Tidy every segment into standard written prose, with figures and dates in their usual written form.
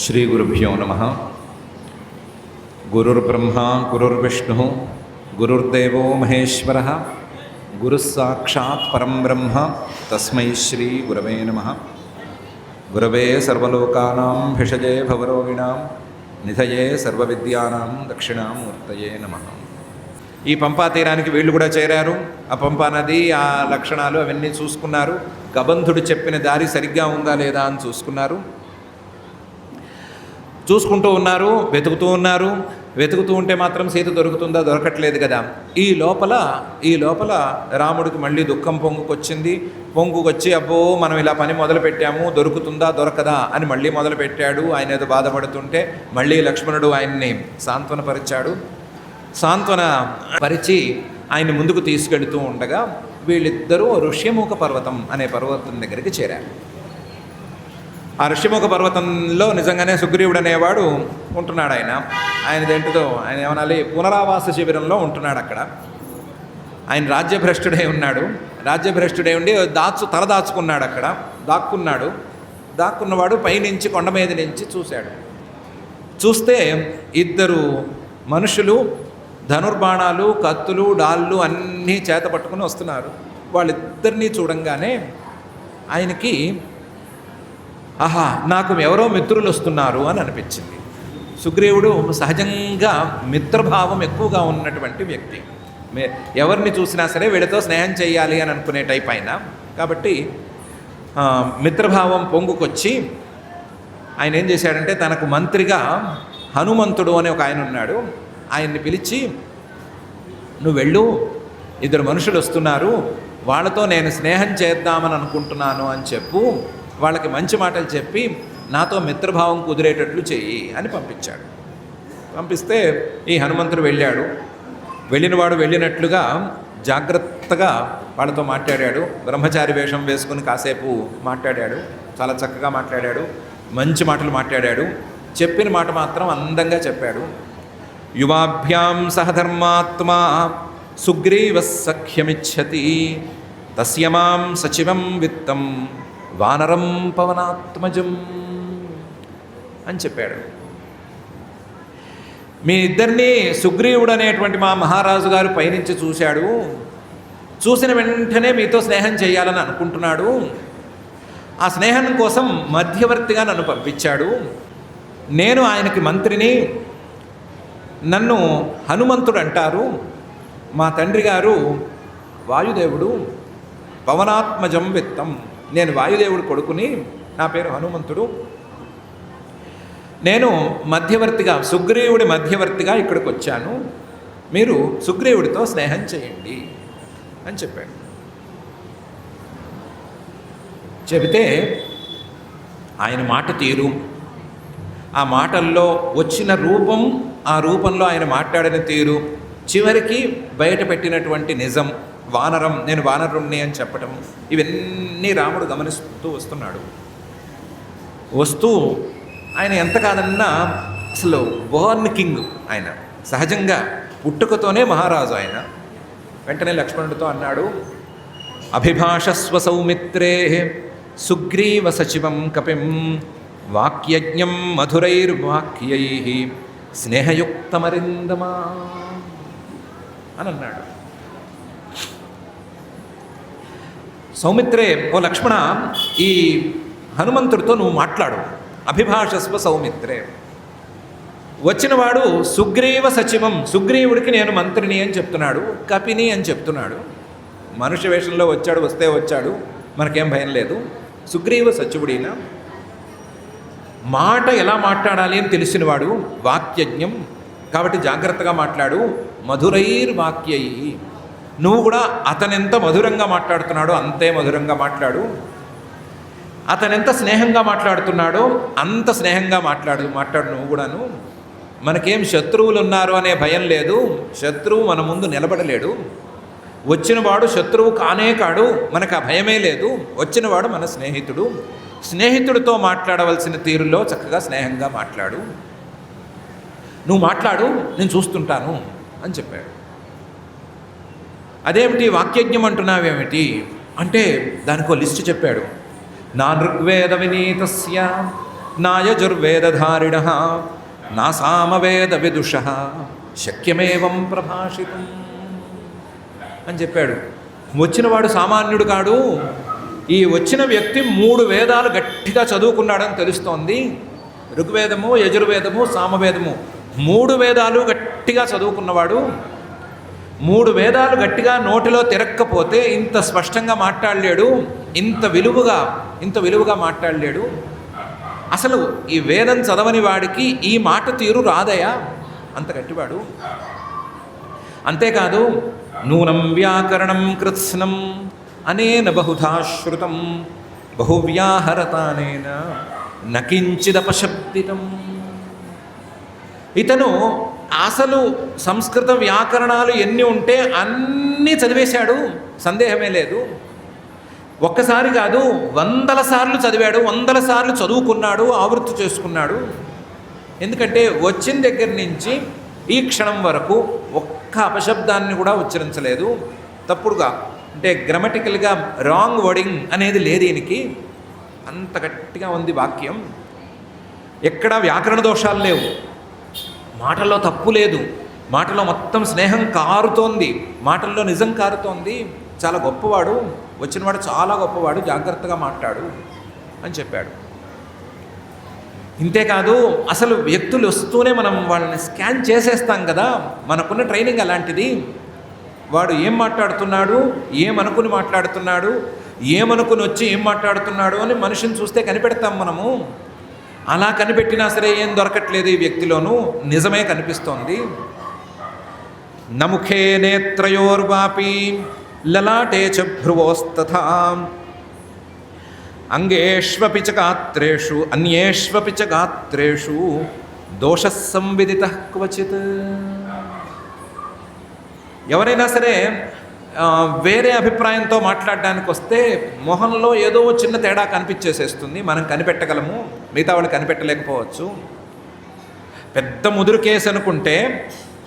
श्रीगुरुभ्यो नमः। गुरुर्ब्रह्मा गुरुर्विष्णुः गुरुर्देवो महेश्वरः गुरुस्साक्षात् परं ब्रह्म तस्मै श्रीगुरवे नमः। गुरवे सर्वलोकानां भिषजे भवरोगिणां निधये सर्वविद्यानां दक्षिणामूर्तये नमः। ఈ పంపా తీరానికి వీళ్ళు కూడా చేరారు. ఆ పంపా నది, ఆ లక్షణాలు అవన్నీ చూసుకున్నారు. కబంధుడు చెప్పిన దారి సరిగ్గా ఉందా లేదా అని చూసుకుంటూ ఉన్నారు, వెతుకుతూ ఉంటే మాత్రం సీత దొరుకుతుందా? దొరకట్లేదు కదా. ఈ లోపల రాముడికి మళ్ళీ దుఃఖం పొంగుకొచ్చి అబ్బో మనం ఇలా పని మొదలుపెట్టాము, దొరుకుతుందా దొరకదా అని మళ్ళీ మొదలుపెట్టాడు. ఆయన ఏదో బాధపడుతుంటే మళ్ళీ లక్ష్మణుడు ఆయన్ని సాంత్వన పరిచి ఆయన్ని ముందుకు తీసుకెళ్తూ ఉండగా వీళ్ళిద్దరూ ఋష్యముఖ పర్వతం అనే పర్వతం దగ్గరికి చేరారు. ఆ ఋష్యముఖ పర్వతంలో నిజంగానే సుగ్రీవుడు అనేవాడు ఉంటున్నాడు. ఆయనదేంటిదో ఆయన ఏమనాలి, పునరావాస శిబిరంలో ఉంటున్నాడు. అక్కడ ఆయన రాజ్యభ్రష్టుడై ఉండి తల దాచుకున్నాడు. అక్కడ దాక్కున్నవాడు పైనుంచి కొండ మీద నుంచి చూస్తే ఇద్దరు మనుషులు ధనుర్బాణాలు, కత్తులు, డాళ్ళు అన్నీ చేత పట్టుకుని వస్తున్నారు. వాళ్ళిద్దరినీ చూడంగానే ఆయనకి ఆహా, నాకు ఎవరో మిత్రులు వస్తున్నారు అని అనిపించింది. సుగ్రీవుడు సహజంగా మిత్రభావం ఎక్కువగా ఉన్నటువంటి వ్యక్తి. ఎవరిని చూసినా సరే వీళ్ళతో స్నేహం చేయాలి అని అనుకునే టైప్ అయినా కాబట్టి మిత్రభావం పొంగుకొచ్చి ఆయన ఏం చేశాడంటే తనకు మంత్రిగా హనుమంతుడు అనే ఒక ఆయన ఉన్నాడు. ఆయన్ని పిలిచి, నువ్వు వెళ్ళు, ఇద్దరు మనుషులు వస్తున్నారు, వాళ్ళతో నేను స్నేహం చేద్దామని అనుకుంటున్నాను అని వాళ్ళకి మంచి మాటలు చెప్పి నాతో మిత్రభావం కుదిరేటట్లు చెయ్యి అని పంపిస్తే ఈ హనుమంతుడు వెళ్ళినవాడు వెళ్ళినట్లుగా జాగ్రత్తగా వాళ్ళతో మాట్లాడాడు. బ్రహ్మచారి వేషం వేసుకుని కాసేపు మాట్లాడాడు. చాలా చక్కగా మాట్లాడాడు, మంచి మాటలు మాట్లాడాడు. చెప్పిన మాట మాత్రం అందంగా చెప్పాడు. యువాభ్యాం సహధర్మాత్మా సుగ్రీవ సఖ్యమిచ్చతి తస్య మాం సచివం విత్తం వానరం పవనాత్మజం అని చెప్పాడు. మీ ఇద్దరినీ సుగ్రీవుడు అనేటువంటి మా మహారాజు గారు పైనుంచి చూసిన వెంటనే మీతో స్నేహం చేయాలని అనుకుంటున్నాడు. ఆ స్నేహం కోసం మధ్యవర్తిగా నన్ను పంపించాడు. నేను ఆయనకి మంత్రిని. నన్ను హనుమంతుడు అంటారు. మా తండ్రి గారు వాయుదేవుడు, పవనాత్మజం విత్తం. నేను వాయుదేవుడు కొడుకుని, నా పేరు హనుమంతుడు. నేను సుగ్రీవుడి మధ్యవర్తిగా ఇక్కడికి వచ్చాను. మీరు సుగ్రీవుడితో స్నేహం చేయండి అని చెప్పాడు. చెబితే ఆయన మాట తీరు, ఆ మాటల్లో వచ్చిన రూపం, ఆ రూపంలో ఆయన మాట్లాడిన తీరు, చివరికి బయట పెట్టినటువంటి నిజం, నేను వానరుణ్ణి అని చెప్పటం, ఇవన్నీ రాముడు గమనిస్తూ వస్తూ ఆయన ఎంత కాదన్నా అసలు బోర్న్ కింగ్. ఆయన సహజంగా పుట్టుకతోనే మహారాజు. ఆయన వెంటనే లక్ష్మణుడితో అన్నాడు, అభిభాషస్వ సౌమిత్రే సుగ్రీవ సచివం కపిం వాక్యజ్ఞం మధురైర్వాక్యై స్నేహయుక్తమరిందమా అని అన్నాడు. సౌమిత్రే, ఓ లక్ష్మణ, ఈ హనుమంతుడితో నువ్వు మాట్లాడు. అభిభాషస్వ సౌమిత్రే. వచ్చినవాడు సుగ్రీవ సచివం, సుగ్రీవుడికి నేను మంత్రిని అని చెప్తున్నాడు, కపిని అని చెప్తున్నాడు. మనుష్య వేషంలో వచ్చాడు, మనకేం భయం లేదు. సుగ్రీవ సచివుడినా, మాట ఎలా మాట్లాడాలి అని తెలిసినవాడు, వాక్యజ్ఞం, కాబట్టి జాగ్రత్తగా మాట్లాడు. మధురైర్వాక్యై, నువ్వు కూడా అతనెంత మధురంగా మాట్లాడుతున్నాడో అంతే మధురంగా మాట్లాడు. అతనెంత స్నేహంగా మాట్లాడుతున్నాడో అంత స్నేహంగా మాట్లాడు నువ్వు కూడాను. మనకేం శత్రువులు ఉన్నారు అనే భయం లేదు. శత్రువు మన ముందు నిలబడలేడు. వచ్చినవాడు శత్రువు కాడు, మనకు ఆ భయమే లేదు. వచ్చినవాడు మన స్నేహితుడితో మాట్లాడవలసిన తీరులో చక్కగా స్నేహంగా మాట్లాడు. నువ్వు మాట్లాడు, నేను చూస్తుంటాను అని చెప్పాడు. అదేమిటి వాక్యజ్ఞం అంటున్నావేమిటి అంటే దానికో లిస్టు చెప్పాడు. నా ఋగ్వేద వినీతస్య నాయజుర్వేదధారిణః నా సామవేద విదుషః శక్యమేవం ప్రభాషితం అని చెప్పాడు. వచ్చినవాడు సామాన్యుడు కాడు. ఈ వచ్చిన వ్యక్తి 3 వేదాలు గట్టిగా చదువుకున్నాడని తెలుస్తోంది. ఋగ్వేదము, యజుర్వేదము, సామవేదము 3 వేదాలు గట్టిగా చదువుకున్నవాడు. 3 వేదాలు గట్టిగా నోటిలో తిరక్కపోతే ఇంత స్పష్టంగా మాట్లాడలేడు, ఇంత విలువగా మాట్లాడలేడు. అసలు ఈ వేదం చదవని వాడికి ఈ మాట తీరు రాదయా, అంత గట్టివాడు. అంతేకాదు నూనం వ్యాకరణం కృత్స్నం అనేన బహుధా శ్రుతం బహువ్యాహరతానేన నకించిదపశబ్దితం. ఇతను అసలు సంస్కృత వ్యాకరణాలు ఎన్ని ఉంటే అన్నీ చదివేశాడు, సందేహమే లేదు. ఒక్కసారి కాదు, 100 సార్లు చదివాడు, 100 సార్లు చదువుకున్నాడు, ఆవృత్తి చేసుకున్నాడు. ఎందుకంటే వచ్చిన దగ్గర నుంచి ఈ క్షణం వరకు ఒక్క అపశబ్దాన్ని కూడా ఉచ్చరించలేదు. తప్పుడుగా అంటే గ్రామటికల్గా రాంగ్ వర్డింగ్ అనేది లేదు ఈయనకి. అంత గట్టిగా ఉంది వాక్యం. ఎక్కడా వ్యాకరణ దోషాలు లేవు, మాటల్లో తప్పు లేదు, మాటలో మొత్తం స్నేహం కారుతోంది, మాటల్లో నిజం కారుతోంది. చాలా గొప్పవాడు, వచ్చినవాడు చాలా గొప్పవాడు, జాగ్రత్తగా మాట్లాడు అని చెప్పాడు. ఇంతేకాదు అసలు వ్యక్తులు వస్తూనే మనం వాళ్ళని స్కాన్ చేసేస్తాం కదా, మనకున్న ట్రైనింగ్ అలాంటిది. వాడు ఏం మాట్లాడుతున్నాడు, ఏమనుకుని మాట్లాడుతున్నాడు, ఏమనుకుని వచ్చి ఏం మాట్లాడుతున్నాడు అని మనిషిని చూస్తే కనిపెడతాం మనము. అలా కనిపెట్టినా సరే ఏం దొరకట్లేదు ఈ వ్యక్తిలోనూ, నిజమే కనిపిస్తోంది. నముఖే నేత్రయోర్వాపి లలాటే చ భ్రువోస్తథా అంగేష్వపి చ గాత్రేషు అన్యేష్వపి చ గాత్రేషు దోషః సంవిదితః క్వచిత్. ఎవరైనా సరే వేరే అభిప్రాయంతో మాట్లాడడానికి వస్తే మొహంలో ఏదో చిన్న తేడా కనిపించేసేస్తుంది, మనం కనిపెట్టగలము, మిగతా వాళ్ళు కనిపెట్టలేకపోవచ్చు. పెద్ద ముదురు కేసు అనుకుంటే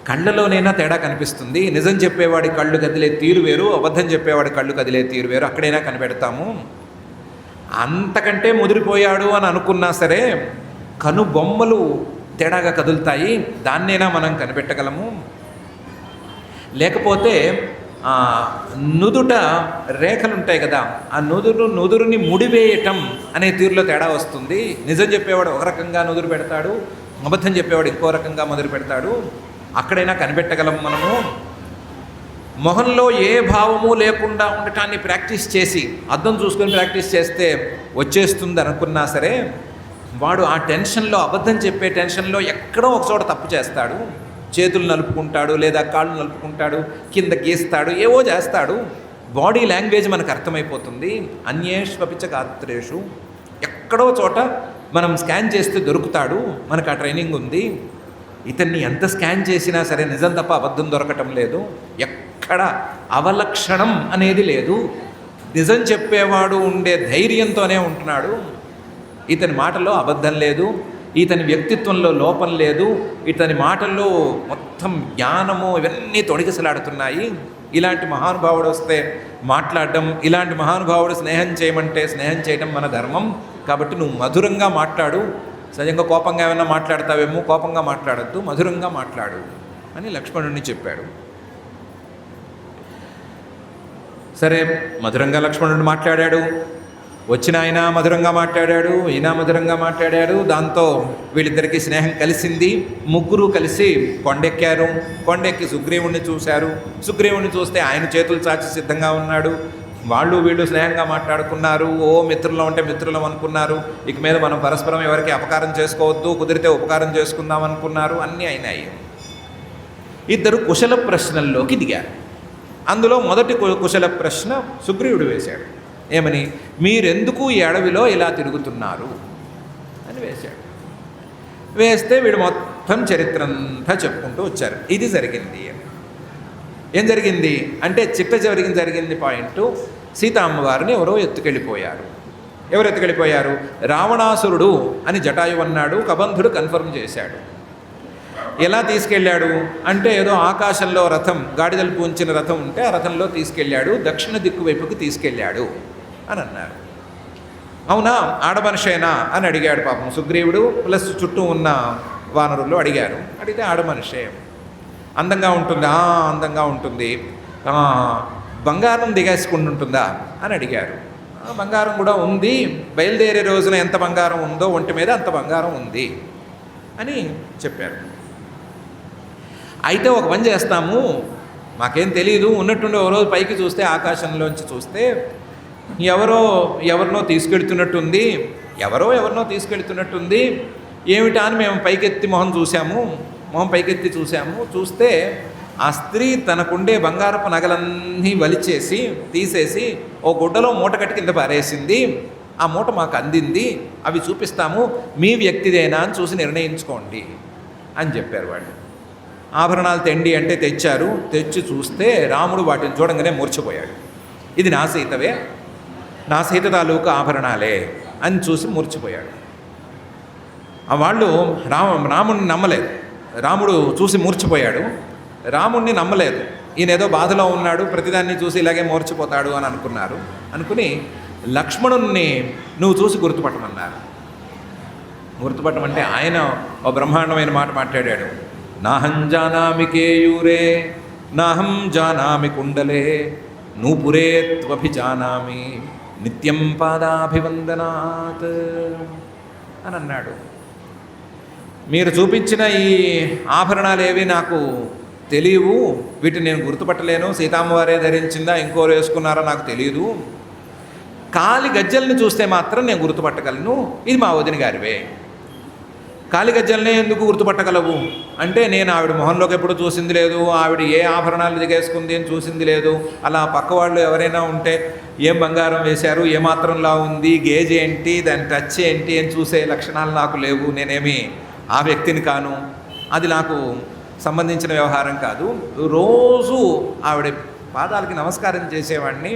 కళ్ళలోనైనా తేడా కనిపిస్తుంది. నిజం చెప్పేవాడి కళ్ళు కదిలే తీరు వేరు, అబద్ధం చెప్పేవాడి కళ్ళు కదిలే తీరు వేరు, అక్కడైనా కనిపెడతాము. అంతకంటే ముదిరిపోయాడు అని అనుకున్నా సరే కనుబొమ్మలు తేడాగా కదులుతాయి, దాన్నైనా మనం కనిపెట్టగలము. లేకపోతే నుదుట రేఖలు ఉంటాయి కదా, ఆ నుదురుని ముడివేయటం అనే తీరులో తేడా వస్తుంది. నిజం చెప్పేవాడు ఒక రకంగా నుదురు పెడతాడు, అబద్ధం చెప్పేవాడు ఇంకో రకంగా మొదలు పెడతాడు, అక్కడైనా కనిపెట్టగలం మనము. మొహంలో ఏ భావము లేకుండా ఉండటాన్ని ప్రాక్టీస్ చేసి అద్దం చూసుకొని ప్రాక్టీస్ చేస్తే వచ్చేస్తుంది అనుకున్నా సరే వాడు ఆ టెన్షన్లో, అబద్ధం చెప్పే టెన్షన్లో ఎక్కడో ఒక చోట తప్పు చేస్తాడు. చేతులు నలుపుకుంటాడు, లేదా కాళ్ళు నలుపుకుంటాడు, కింద గీస్తాడు, ఏవో చేస్తాడు. బాడీ లాంగ్వేజ్ మనకు అర్థమైపోతుంది. అన్యేష్వపి చ గాత్రేషు, ఎక్కడో చోట మనం స్కాన్ చేస్తే దొరుకుతాడు, మనకు ఆ ట్రైనింగ్ ఉంది. ఇతన్ని ఎంత స్కాన్ చేసినా సరే నిజం తప్ప అబద్ధం దొరకటం లేదు, ఎక్కడ అవలక్షణం అనేది లేదు. నిజం చెప్పేవాడు ఉండే ధైర్యంతోనే ఉంటున్నాడు. ఇతని మాటలో అబద్ధం లేదు, ఇతని వ్యక్తిత్వంలో లోపం లేదు, ఇతని మాటల్లో మొత్తం జ్ఞానము ఇవన్నీ తొడిగిసలాడుతున్నాయి. ఇలాంటి మహానుభావుడు వస్తే మాట్లాడడం, ఇలాంటి మహానుభావుడు స్నేహం చేయమంటే స్నేహం చేయడం మన ధర్మం. కాబట్టి నువ్వు మధురంగా మాట్లాడు, సహజంగా కోపంగా ఏమైనా మాట్లాడతావేమో, కోపంగా మాట్లాడద్దు, మధురంగా మాట్లాడు అని లక్ష్మణుడిని చెప్పాడు. సరే, మధురంగా లక్ష్మణుడు మాట్లాడాడు. వచ్చిన ఆయన మధురంగా మాట్లాడాడు, ఈయన మధురంగా మాట్లాడాడు. దాంతో వీళ్ళిద్దరికీ స్నేహం కలిసింది. ముగ్గురు కలిసి కొండెక్కారు. కొండెక్కి సుగ్రీవుణ్ణి చూశారు. సుగ్రీవుణ్ణి చూస్తే ఆయన చేతులు చాచి సిద్ధంగా ఉన్నాడు. వాళ్ళు వీళ్ళు స్నేహంగా మాట్లాడుకున్నారు. ఓ మిత్రులం అంటే మిత్రులం అనుకున్నారు. ఇక మీద మనం పరస్పరం ఎవరికి అపకారం చేసుకోవద్దు, కుదిరితే ఉపకారం చేసుకుందాం అనుకున్నారు. అన్నీ అయినాయి. ఇద్దరు కుశల ప్రశ్నల్లోకి దిగారు. అందులో మొదటి కుశల ప్రశ్న సుగ్రీవుడు వేశాడు. ఏమని? మీరెందుకు ఈ అడవిలో ఇలా తిరుగుతున్నారు అని వేశాడు. వేస్తే వీడు మొత్తం చరిత్ర అంతా చెప్పుకుంటూ వచ్చారు. ఇది జరిగింది. ఏం జరిగింది అంటే చిట్ట జరిగింది పాయింట్, సీతామ్మవారిని ఎవరో ఎత్తుకెళ్ళిపోయారు. ఎవరు ఎత్తుకెళ్ళిపోయారు? రావణాసురుడు అని జటాయు అన్నాడు. కబంధుడు కన్ఫర్మ్ చేశాడు. ఎలా తీసుకెళ్ళాడు అంటే ఏదో ఆకాశంలో రథం, గాడిదలు పూంచిన రథం ఉంటే ఆ రథంలో తీసుకెళ్ళాడు, దక్షిణ దిక్కు వైపుకి తీసుకెళ్ళాడు అని అన్నారు. అవునా, ఆడమనిషేనా అని అడిగాడు పాపం సుగ్రీవుడు. ప్లస్ చుట్టూ ఉన్న వానరులు అడిగారు. అడిగితే ఆడమనిషే. అందంగా ఉంటుందా? అందంగా ఉంటుంది. బంగారం దిగేసుకుంటుందా అని అడిగారు. బంగారం కూడా ఉంది, బయలుదేరే రోజున ఎంత బంగారం ఉందో ఒంటి మీద అంత బంగారం ఉంది అని చెప్పారు. అయితే ఒక పని చేస్తాము, మాకేం తెలియదు, ఉన్నట్టుండి ఓ రోజు పైకి చూస్తే ఆకాశంలోంచి చూస్తే ఎవరినో తీసుకెళ్తున్నట్టుంది, ఎవరినో తీసుకెళ్తున్నట్టుంది. ఏమిటా అని మేము పైకెత్తి మొహం పైకెత్తి చూసాము. చూస్తే ఆ స్త్రీ తనకుండే బంగారపు నగలన్నీ తీసేసి ఓ గుడ్డలో మూట కట్టి కింద పారేసింది. ఆ మూట మాకు అందింది, అవి చూపిస్తాము, మీ వ్యక్తిదేనా అని చూసి నిర్ణయించుకోండి అని చెప్పారు వాళ్ళు. ఆభరణాలు తెండి అంటే తెచ్చారు. తెచ్చి చూస్తే రాముడు వాటిని చూడంగానే మూర్ఛపోయాడు. ఇది నా సీతవే, నా సీత తాలూకు ఆభరణాలే అని చూసి మూర్ఛపోయాడు. వాళ్ళు రాముడిని నమ్మలేదు. రాముడు చూసి మూర్ఛపోయాడు, రాముడిని నమ్మలేదు. ఈయన ఏదో బాధలో ఉన్నాడు, ప్రతిదాన్ని చూసి ఇలాగే మూర్ఛపోతాడు అని అనుకుని లక్ష్మణుణ్ణి నువ్వు చూసి గుర్తుపట్టమన్నారు. గుర్తుపట్టమంటే ఆయన ఓ బ్రహ్మాండమైన మాట మాట్లాడాడు. నాహం జానామి కేయూరే నాహం జానామి కుండలే నూపురే త్వభిజానామి నిత్యం పాదాభివందనాత్ అని అన్నాడు. మీరు చూపించిన ఈ ఆభరణాలు ఏవి నాకు తెలియవు, వీటిని నేను గుర్తుపట్టలేను. సీతమ్మవారే ధరించిందా ఇంకోరు వేసుకున్నారో నాకు తెలియదు. కాలి గజ్జల్ని చూస్తే మాత్రం నేను గుర్తుపట్టగలను, ఇది మా వదిన గారివే. కాలి గజ్జల్నే ఎందుకు గుర్తుపట్టగలవు అంటే, నేను ఆవిడ మొహంలోకి ఎప్పుడు చూసింది లేదు, ఆవిడ ఏ ఆభరణాలు దిగేసుకుంది అని చూసింది లేదు. అలా పక్క వాళ్ళు ఎవరైనా ఉంటే ఏం బంగారం వేశారు, ఏమాత్రంలా ఉంది, గేజ్ ఏంటి, దాని టచ్ ఏంటి అని చూసే లక్షణాలు నాకు లేవు. నేనేమి ఆ వ్యక్తిని కాను, అది నాకు సంబంధించిన వ్యవహారం కాదు. రోజు ఆవిడ పాదాలకి నమస్కారం చేసేవాడిని.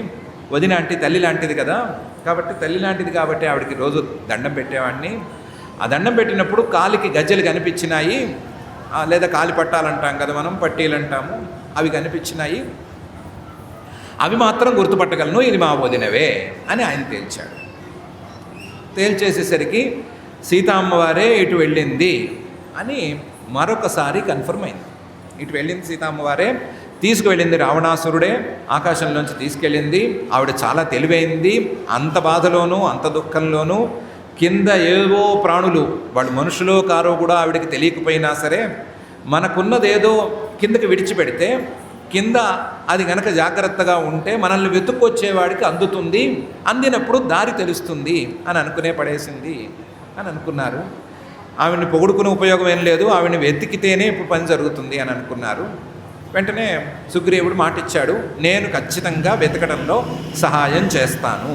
వదిన అంటే తల్లి లాంటిది కదా, కాబట్టి ఆవిడకి రోజు దండం పెట్టేవాడిని. ఆ దండం పెట్టినప్పుడు కాలికి గజ్జలు కనిపించినాయి, లేదా కాలి పట్టాలంటాం కదా మనం, పట్టీలు అంటాము, అవి కనిపించినాయి, అవి మాత్రం గుర్తుపట్టగలను, ఇది మా వదినవే అని ఆయన తేల్చాడు. తేల్చేసేసరికి సీతమ్మవారే ఇటు వెళ్ళింది అని మరొకసారి కన్ఫర్మ్ అయింది. ఇటు వెళ్ళింది సీతమ్మవారే, తీసుకువెళ్ళింది రావణాసురుడే, ఆకాశంలోంచి తీసుకెళ్ళింది. ఆవిడ చాలా తెలివైంది. అంత బాధలోనూ అంత దుఃఖంలోనూ కింద ఏవో ప్రాణులు, వాళ్ళు మనుషులో కారో కూడా ఆవిడకి తెలియకపోయినా సరే, మనకున్నదేదో కిందకి విడిచిపెడితే కింద అది గనక జాగ్రత్తగా ఉంటే మనల్ని వెతుక్కొచ్చేవాడికి అందుతుంది, అందినప్పుడు దారి తెలుస్తుంది అని అనుకునే పడేసింది అని అనుకున్నారు. ఆవిడ్ని పొగుడుకునే ఉపయోగం ఏం లేదు, ఆవిడ్ని వెతికితేనే ఇప్పుడు పని జరుగుతుంది అని అనుకున్నారు. వెంటనే సుగ్రీవుడు మాటిచ్చాడు, నేను ఖచ్చితంగా వెతకడంలో సహాయం చేస్తాను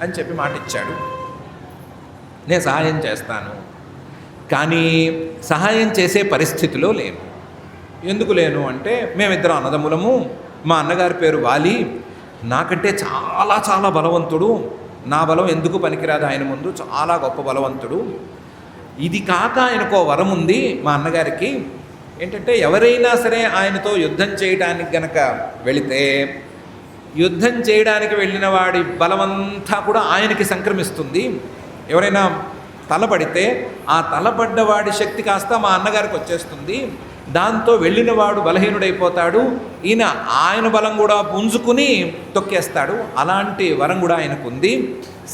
అని చెప్పి మాటిచ్చాడు. నేను సహాయం చేస్తాను, కానీ సహాయం చేసే పరిస్థితిలో లేను. ఎందుకు లేను అంటే, మేమిద్దరం అన్నదమ్ములము, మా అన్నగారి పేరు వాలి, నాకంటే చాలా చాలా బలవంతుడు, నా బలం ఎందుకు పనికిరాదు ఆయన ముందు, చాలా గొప్ప బలవంతుడు. ఇది కాక ఆయనకో వరం ఉంది మా అన్నగారికి, ఏంటంటే ఎవరైనా సరే ఆయనతో యుద్ధం చేయడానికి గనక వెళితే, యుద్ధం చేయడానికి వెళ్ళిన వాడి బలమంతా కూడా ఆయనకి సంక్రమిస్తుంది. ఎవరైనా తలపడితే ఆ తలపడ్డవాడి శక్తి కాస్త మా అన్నగారికి వచ్చేస్తుంది, దాంతో వెళ్ళినవాడు బలహీనుడైపోతాడు, ఆయన బలం కూడా పుంజుకుని తొక్కేస్తాడు. అలాంటి వరం కూడా ఆయనకుంది.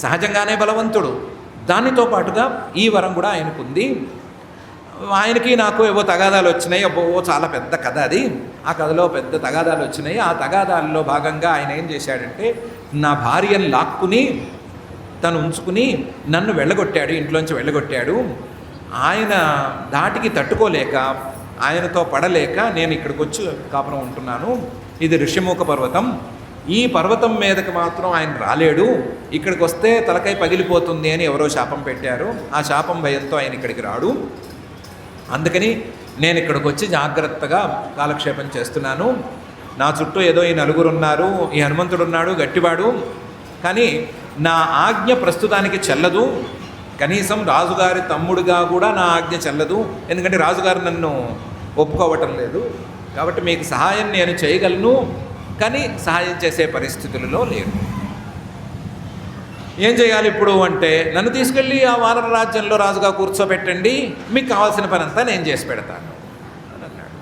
సహజంగానే బలవంతుడు, దానితో పాటుగా ఈ వరం కూడా ఆయనకుంది. ఆయనకి నాకు ఏవో తగాదాలు వచ్చినాయి, చాలా పెద్ద కథ అది. ఆ కథలో పెద్ద తగాదాలు వచ్చినాయి. ఆ తగాదాల్లో భాగంగా ఆయన ఏం చేశాడంటే, నా భార్యను లాక్కుని తను ఉంచుకుని నన్ను వెళ్ళగొట్టాడు, ఇంట్లోంచి వెళ్ళగొట్టాడు. ఆయన ధాటికి తట్టుకోలేక, ఆయనతో పడలేక నేను ఇక్కడికి వచ్చి కాపురం ఉంటున్నాను. ఇది ఋష్యముఖ పర్వతం, ఈ పర్వతం మీదకి మాత్రం ఆయన రాలేడు, ఇక్కడికి వస్తే తలకాయ పగిలిపోతుంది అని ఎవరో శాపం పెట్టారు. ఆ శాపం భయంతో ఆయన ఇక్కడికి రాడు. అందుకని నేను ఇక్కడికి వచ్చి జాగ్రత్తగా కాలక్షేపం చేస్తున్నాను. నా చుట్టూ ఏదో ఈ నలుగురు ఉన్నారు, ఈ హనుమంతుడు ఉన్నాడు గట్టివాడు, కానీ నా ఆజ్ఞ ప్రస్తుతానికి చెల్లదు. కనీసం రాజుగారి తమ్ముడిగా కూడా నా ఆజ్ఞ చెల్లదు, ఎందుకంటే రాజుగారు నన్ను ఒప్పుకోవటం లేదు. కాబట్టి మీకు సహాయం నేను చేయగలను, కానీ సహాయం చేసే పరిస్థితులలో లేను. ఏం చేయాలి ఇప్పుడు అంటే, నన్ను తీసుకెళ్ళి ఆ వానర రాజ్యంలో రాజుగా కూర్చోబెట్టండి, మీకు కావాల్సిన పని అంతా నేను చేసి పెడతాను అని అన్నాడు.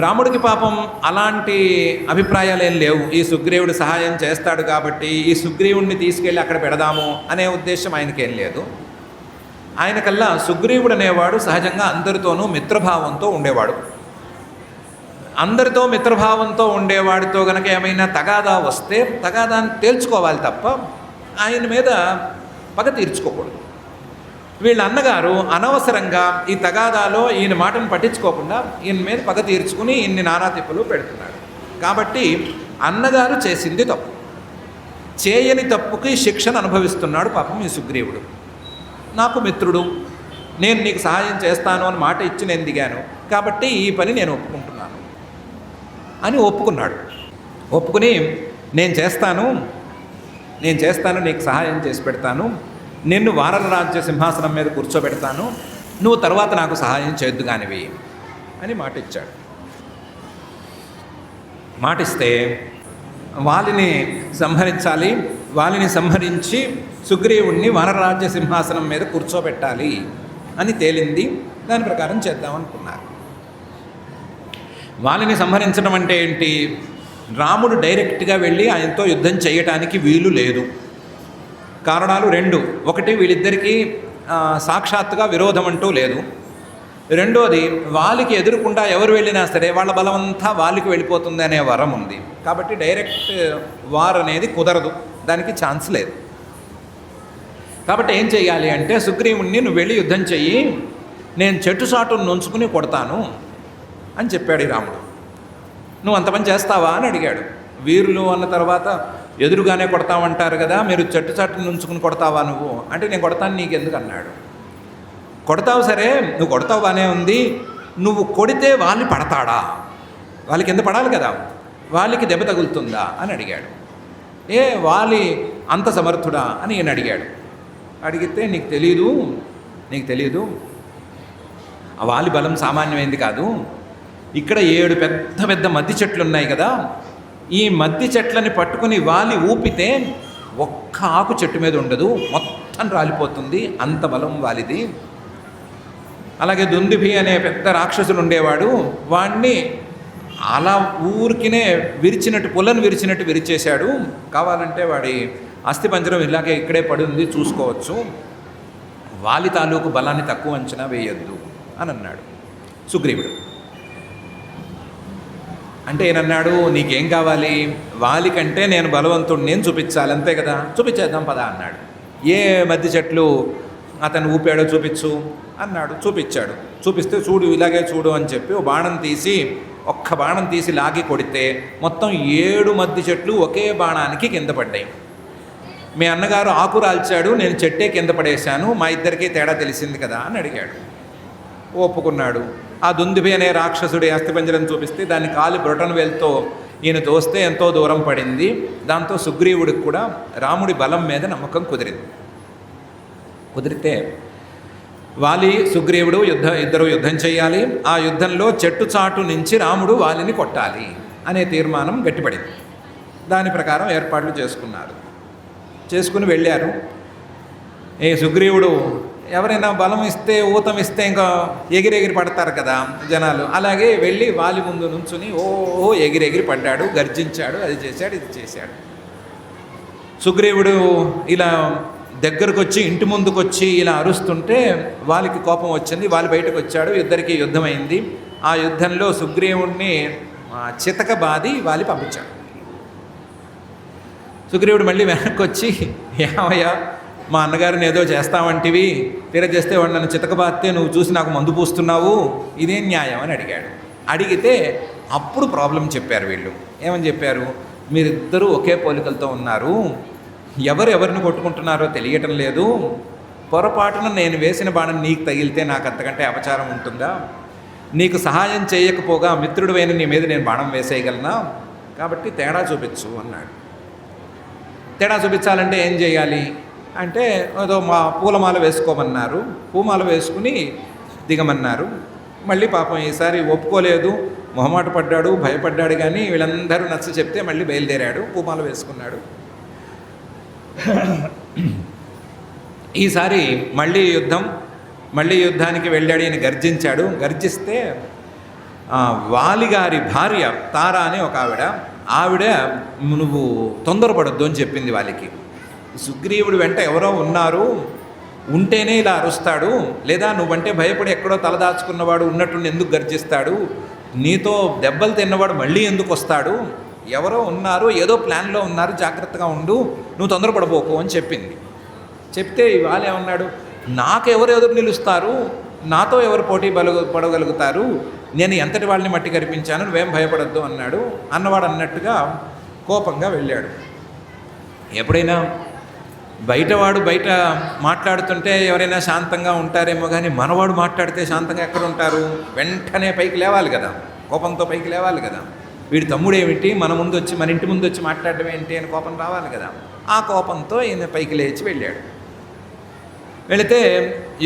రాముడికి పాపం అలాంటి అభిప్రాయాలు ఏం లేవు. ఈ సుగ్రీవుడు సహాయం చేస్తాడు కాబట్టి ఈ సుగ్రీవుడిని తీసుకెళ్ళి అక్కడ పెడదాము అనే ఉద్దేశం ఆయనకేం లేదు. ఆయనకల్లా సుగ్రీవుడు అనేవాడు సహజంగా అందరితోనూ మిత్రభావంతో ఉండేవాడు. అందరితో మిత్రభావంతో ఉండేవాడితో గనక ఏమైనా తగాదా వస్తే తగాదాన్ని తేల్చుకోవాలి తప్ప ఆయన మీద పగ తీర్చుకోకూడదు. వీళ్ళ అన్నగారు అనవసరంగా ఈ తగాదాలో ఈయన మాటను పట్టించుకోకుండా ఈయన మీద పగ తీర్చుకుని ఇన్ని నానా తిప్పులు పెడుతున్నాడు. కాబట్టి అన్నగారు చేసింది తప్పు, చేయని తప్పుకి శిక్షను అనుభవిస్తున్నాడు పాపం ఈ సుగ్రీవుడు. నాకు మిత్రుడు, నేను నీకు సహాయం చేస్తాను అని మాట ఇచ్చి నేను దిగాను కాబట్టి ఈ పని నేను ఒప్పుకుంటున్నాను అని ఒప్పుకున్నాడు. ఒప్పుకుని నేను చేస్తాను నీకు సహాయం చేసి పెడతాను, నిన్ను వానర రాజ్య సింహాసనం మీద కూర్చోబెడతాను, నువ్వు తర్వాత నాకు సహాయం చేయొద్దు కానివి అని మాట ఇచ్చాడు. మాటిస్తే వాలిని సంహరించాలి, వాలిని సంహరించి సుగ్రీవుణ్ణి వానరరాజ్య సింహాసనం మీద కూర్చోబెట్టాలి అని తేలింది. దాని ప్రకారం చేద్దామనుకున్నారు. వాలిని సంహరించడం అంటే ఏంటి? రాముడు డైరెక్ట్గా వెళ్ళి ఆయనతో యుద్ధం చేయటానికి వీలు లేదు. కారణాలు రెండు. ఒకటి, వీళ్ళిద్దరికీ సాక్షాత్తుగా విరోధం అంటూ లేదు. రెండోది, వాలికి ఎదురుకుండా ఎవరు వెళ్ళినా సరే వాళ్ళ బలమంతా వాలికి వెళ్ళిపోతుంది అనే వరం ఉంది. కాబట్టి డైరెక్ట్ వార్ అనేది కుదరదు, దానికి ఛాన్స్ లేదు. కాబట్టి ఏం చేయాలి అంటే, సుగ్రీవుణ్ణి నువ్వు వెళ్ళి యుద్ధం చెయ్యి, నేను చెట్టు చాటును నుంచుకుని కొడతాను అని చెప్పాడు రాముడు. నువ్వు అంత పని చేస్తావా అని అడిగాడు. వీరులు అన్న తర్వాత ఎదురుగానే కొడతామంటారు కదా, మీరు చెట్టు చాటును నుంచుకుని కొడతావా నువ్వు అంటే, నేను కొడతాను నీకెందుకు అన్నాడు. కొడతావు సరే, నువ్వు కొడతావు బానే ఉంది, నువ్వు కొడితే వాలి పడతాడా? వాలి కింద పడాలి కదా, వాలికి దెబ్బ తగులుతుందా అని అడిగాడు. వాలి అంత సమర్థుడా అని ఈయన అడిగాడు. అడిగితే నీకు తెలీదు ఆ వాలి బలం సామాన్యమైంది కాదు. ఇక్కడ 7 పెద్ద పెద్ద మద్ది చెట్లు ఉన్నాయి కదా, ఈ మద్ది చెట్లని పట్టుకుని వాలి ఊపితే ఒక్క ఆకు చెట్టు మీద ఉండదు, మొత్తం రాలిపోతుంది, అంత బలం వాలిది. అలాగే దుందుభి అనే పెద్ద రాక్షసుడు ఉండేవాడు, వాణ్ణి అలా ఊరికినే పులను విరిచినట్టు విరిచేశాడు. కావాలంటే వాడి అస్థిపంజరం ఇలాగే ఇక్కడే పడి ఉంది, చూసుకోవచ్చు. వాలి తాలూకు బలాన్ని తక్కువ అంచనా వేయొద్దు అని అన్నాడు సుగ్రీవుడు. అంటే ఏనన్నాడు, నీకేం కావాలి? వాలి కంటే నేను బలవంతుడు, నేను చూపించాలి, అంతే కదా, చూపించేద్దాం పదా అన్నాడు. ఏ మధ్య చెట్లు అతను ఊపాడో చూపించు అన్నాడు. చూపించాడు. చూపిస్తే చూడు, ఇలాగే చూడు అని చెప్పి ఒక్క బాణం తీసి లాగి కొడితే మొత్తం 7 మద్ది చెట్లు ఒకే బాణానికి కింద పడ్డాయి. మీ అన్నగారు ఆకు రాల్చాడు, నేను చెట్టే కింద పడేశాను, మా ఇద్దరికీ తేడా తెలిసింది కదా అని అడిగాడు. ఒప్పుకున్నాడు. ఆ దుందుభి అనే రాక్షసుడి అస్థిపంజరం చూపిస్తే దాన్ని కాలి బ్రొటన్ వేలుతో ఈయన తోస్తే ఎంతో దూరం పడింది. దాంతో సుగ్రీవుడికి కూడా రాముడి బలం మీద నమ్మకం కుదిరితే వాలి సుగ్రీవుడు ఇద్దరు యుద్ధం చేయాలి. ఆ యుద్ధంలో చెట్టు చాటు నుంచి రాముడు వాలిని కొట్టాలి అనే తీర్మానం గట్టిపడింది. దాని ప్రకారం ఏర్పాట్లు చేసుకుని వెళ్ళారు. సుగ్రీవుడు ఎవరైనా బలం ఇస్తే, ఊతం ఇస్తే ఇంకా ఎగిరెగిరి పడతారు కదా జనాలు, అలాగే వెళ్ళి వాలి ముందు నుంచుని ఎగిరెగిరి పడ్డాడు, గర్జించాడు, అది చేశాడు, ఇది చేశాడు. సుగ్రీవుడు ఇలా దగ్గరకు వచ్చి ఇంటి ముందుకు వచ్చి ఇలా అరుస్తుంటే వాలికి కోపం వచ్చింది. వాలి బయటకు వచ్చాడు, ఇద్దరికి యుద్ధమైంది. ఆ యుద్ధంలో సుగ్రీవుడిని చితక బాది వాలి పంపించాడు. సుగ్రీవుడు మళ్ళీ వెనక్కి వచ్చి, ఏమయ్యా మా అన్నగారిని ఏదో చేస్తావంటివి, తీర చేస్తే వాడు నన్ను చితకబాస్తే నువ్వు చూసి నాకు మందు పూస్తున్నావు, ఇదేం న్యాయం అని అడిగాడు. అడిగితే అప్పుడు ప్రాబ్లం చెప్పారు వీళ్ళు. ఏమని చెప్పారు? మీరిద్దరూ ఒకే పోలికలతో ఉన్నారు, ఎవరిని కొట్టుకుంటున్నారో తెలియటం లేదు, పొరపాటున నేను వేసిన బాణం నీకు తగిలితే నాకు అంతకంటే అపచారం ఉంటుందా? నీకు సహాయం చేయకపోగా మిత్రుడు అయిన నీ మీద నేను బాణం వేసేయగలనా? కాబట్టి తేడా చూపించు అన్నాడు. తేడా చూపించాలంటే ఏం చేయాలి అంటే, ఏదో మా పూలమాల వేసుకోమన్నారు. పూమాల వేసుకుని దిగమన్నారు. మళ్ళీ పాపం ఈసారి ఒప్పుకోలేదు, మొహమాట పడ్డాడు, భయపడ్డాడు. కానీ వీళ్ళందరూ నచ్చ చెప్తే మళ్ళీ బయలుదేరాడు, పూమాల వేసుకున్నాడు. ఈసారి మళ్ళీ యుద్ధానికి వెళ్ళాడు. ఈయన గర్జించాడు. గర్జిస్తే వాలిగారి భార్య తార అని ఒక ఆవిడ నువ్వు తొందరపడొద్దు అని చెప్పింది వాళ్ళకి. సుగ్రీవుడు వెంట ఎవరో ఉన్నారు, ఉంటేనే ఇలా అరుస్తాడు, లేదా నువ్వంటే భయపడి ఎక్కడో తలదాచుకున్నవాడు ఉన్నట్టుండి ఎందుకు గర్జిస్తాడు, నీతో దెబ్బలు తిన్నవాడు మళ్ళీ ఎందుకు వస్తాడు, ఎవరో ఉన్నారు, ఏదో ప్లాన్లో ఉన్నారు, జాగ్రత్తగా ఉండు, నువ్వు తొందరపడబోకు అని చెప్పింది. చెప్తే ఇవాళ ఏమన్నాడు, నాకెవరు ఎదురు నిలుస్తారు, నాతో ఎవరు పోటీ పడగలుగుతారు, నేను ఎంతటి వాళ్ళని మట్టి కనిపించాను, నువ్వేం భయపడద్దు అన్నాడు. అన్నవాడు అన్నట్టుగా కోపంగా వెళ్ళాడు. ఎప్పుడైనా బయటవాడు బయట మాట్లాడుతుంటే ఎవరైనా శాంతంగా ఉంటారేమో, కానీ మనవాడు మాట్లాడితే శాంతంగా ఎక్కడ ఉంటారు? వెంటనే పైకి లేవాలి కదా, కోపంతో పైకి లేవాలి కదా. వీడి తమ్ముడు ఏమిటి మన ఇంటి ముందు వచ్చి మాట్లాడడం ఏంటి అని కోపం రావాలి కదా. ఆ కోపంతో ఈయన పైకి లేచి వెళ్ళాడు. వెళితే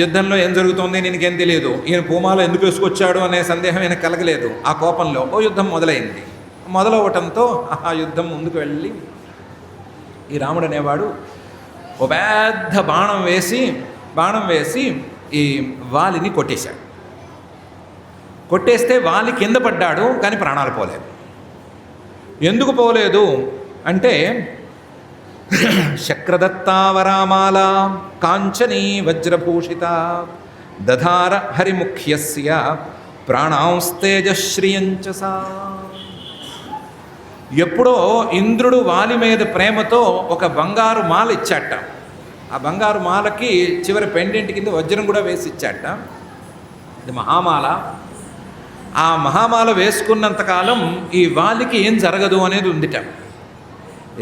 యుద్ధంలో ఏం జరుగుతుంది నీకేం తెలియదు, ఈయన పూమాలో ఎందుకు వేసుకొచ్చాడు అనే సందేహం ఈయన కలగలేదు. ఆ కోపంలో యుద్ధం మొదలైంది. మొదలవటంతో ఆ యుద్ధం ముందుకు వెళ్ళి ఈ రాముడు అనేవాడు ఓ పెద్ద బాణం వేసి ఈ వాలిని కొట్టేశాడు. కొట్టేస్తే వాలి కింద పడ్డాడు, కానీ ప్రాణాలు పోలేదు. ఎందుకు పోలేదు అంటే శక్రదత్తావరామాల కాంచనీ వజ్రభూషిత దధార హరిముఖ్యస్య ప్రాణాంస్తేజశ్రియంచసా. ఎప్పుడో ఇంద్రుడు వాలి మీద ప్రేమతో ఒక బంగారు మాల ఇచ్చాట. ఆ బంగారు మాలకి చివరి పెండెంట్ కింద వజ్రం కూడా వేసి ఇచ్చాట. ఇది మహామాల. ఆ మహామాల వేసుకున్నంతకాలం ఈ వాలికి ఏం జరగదు అనేది ఉందిట.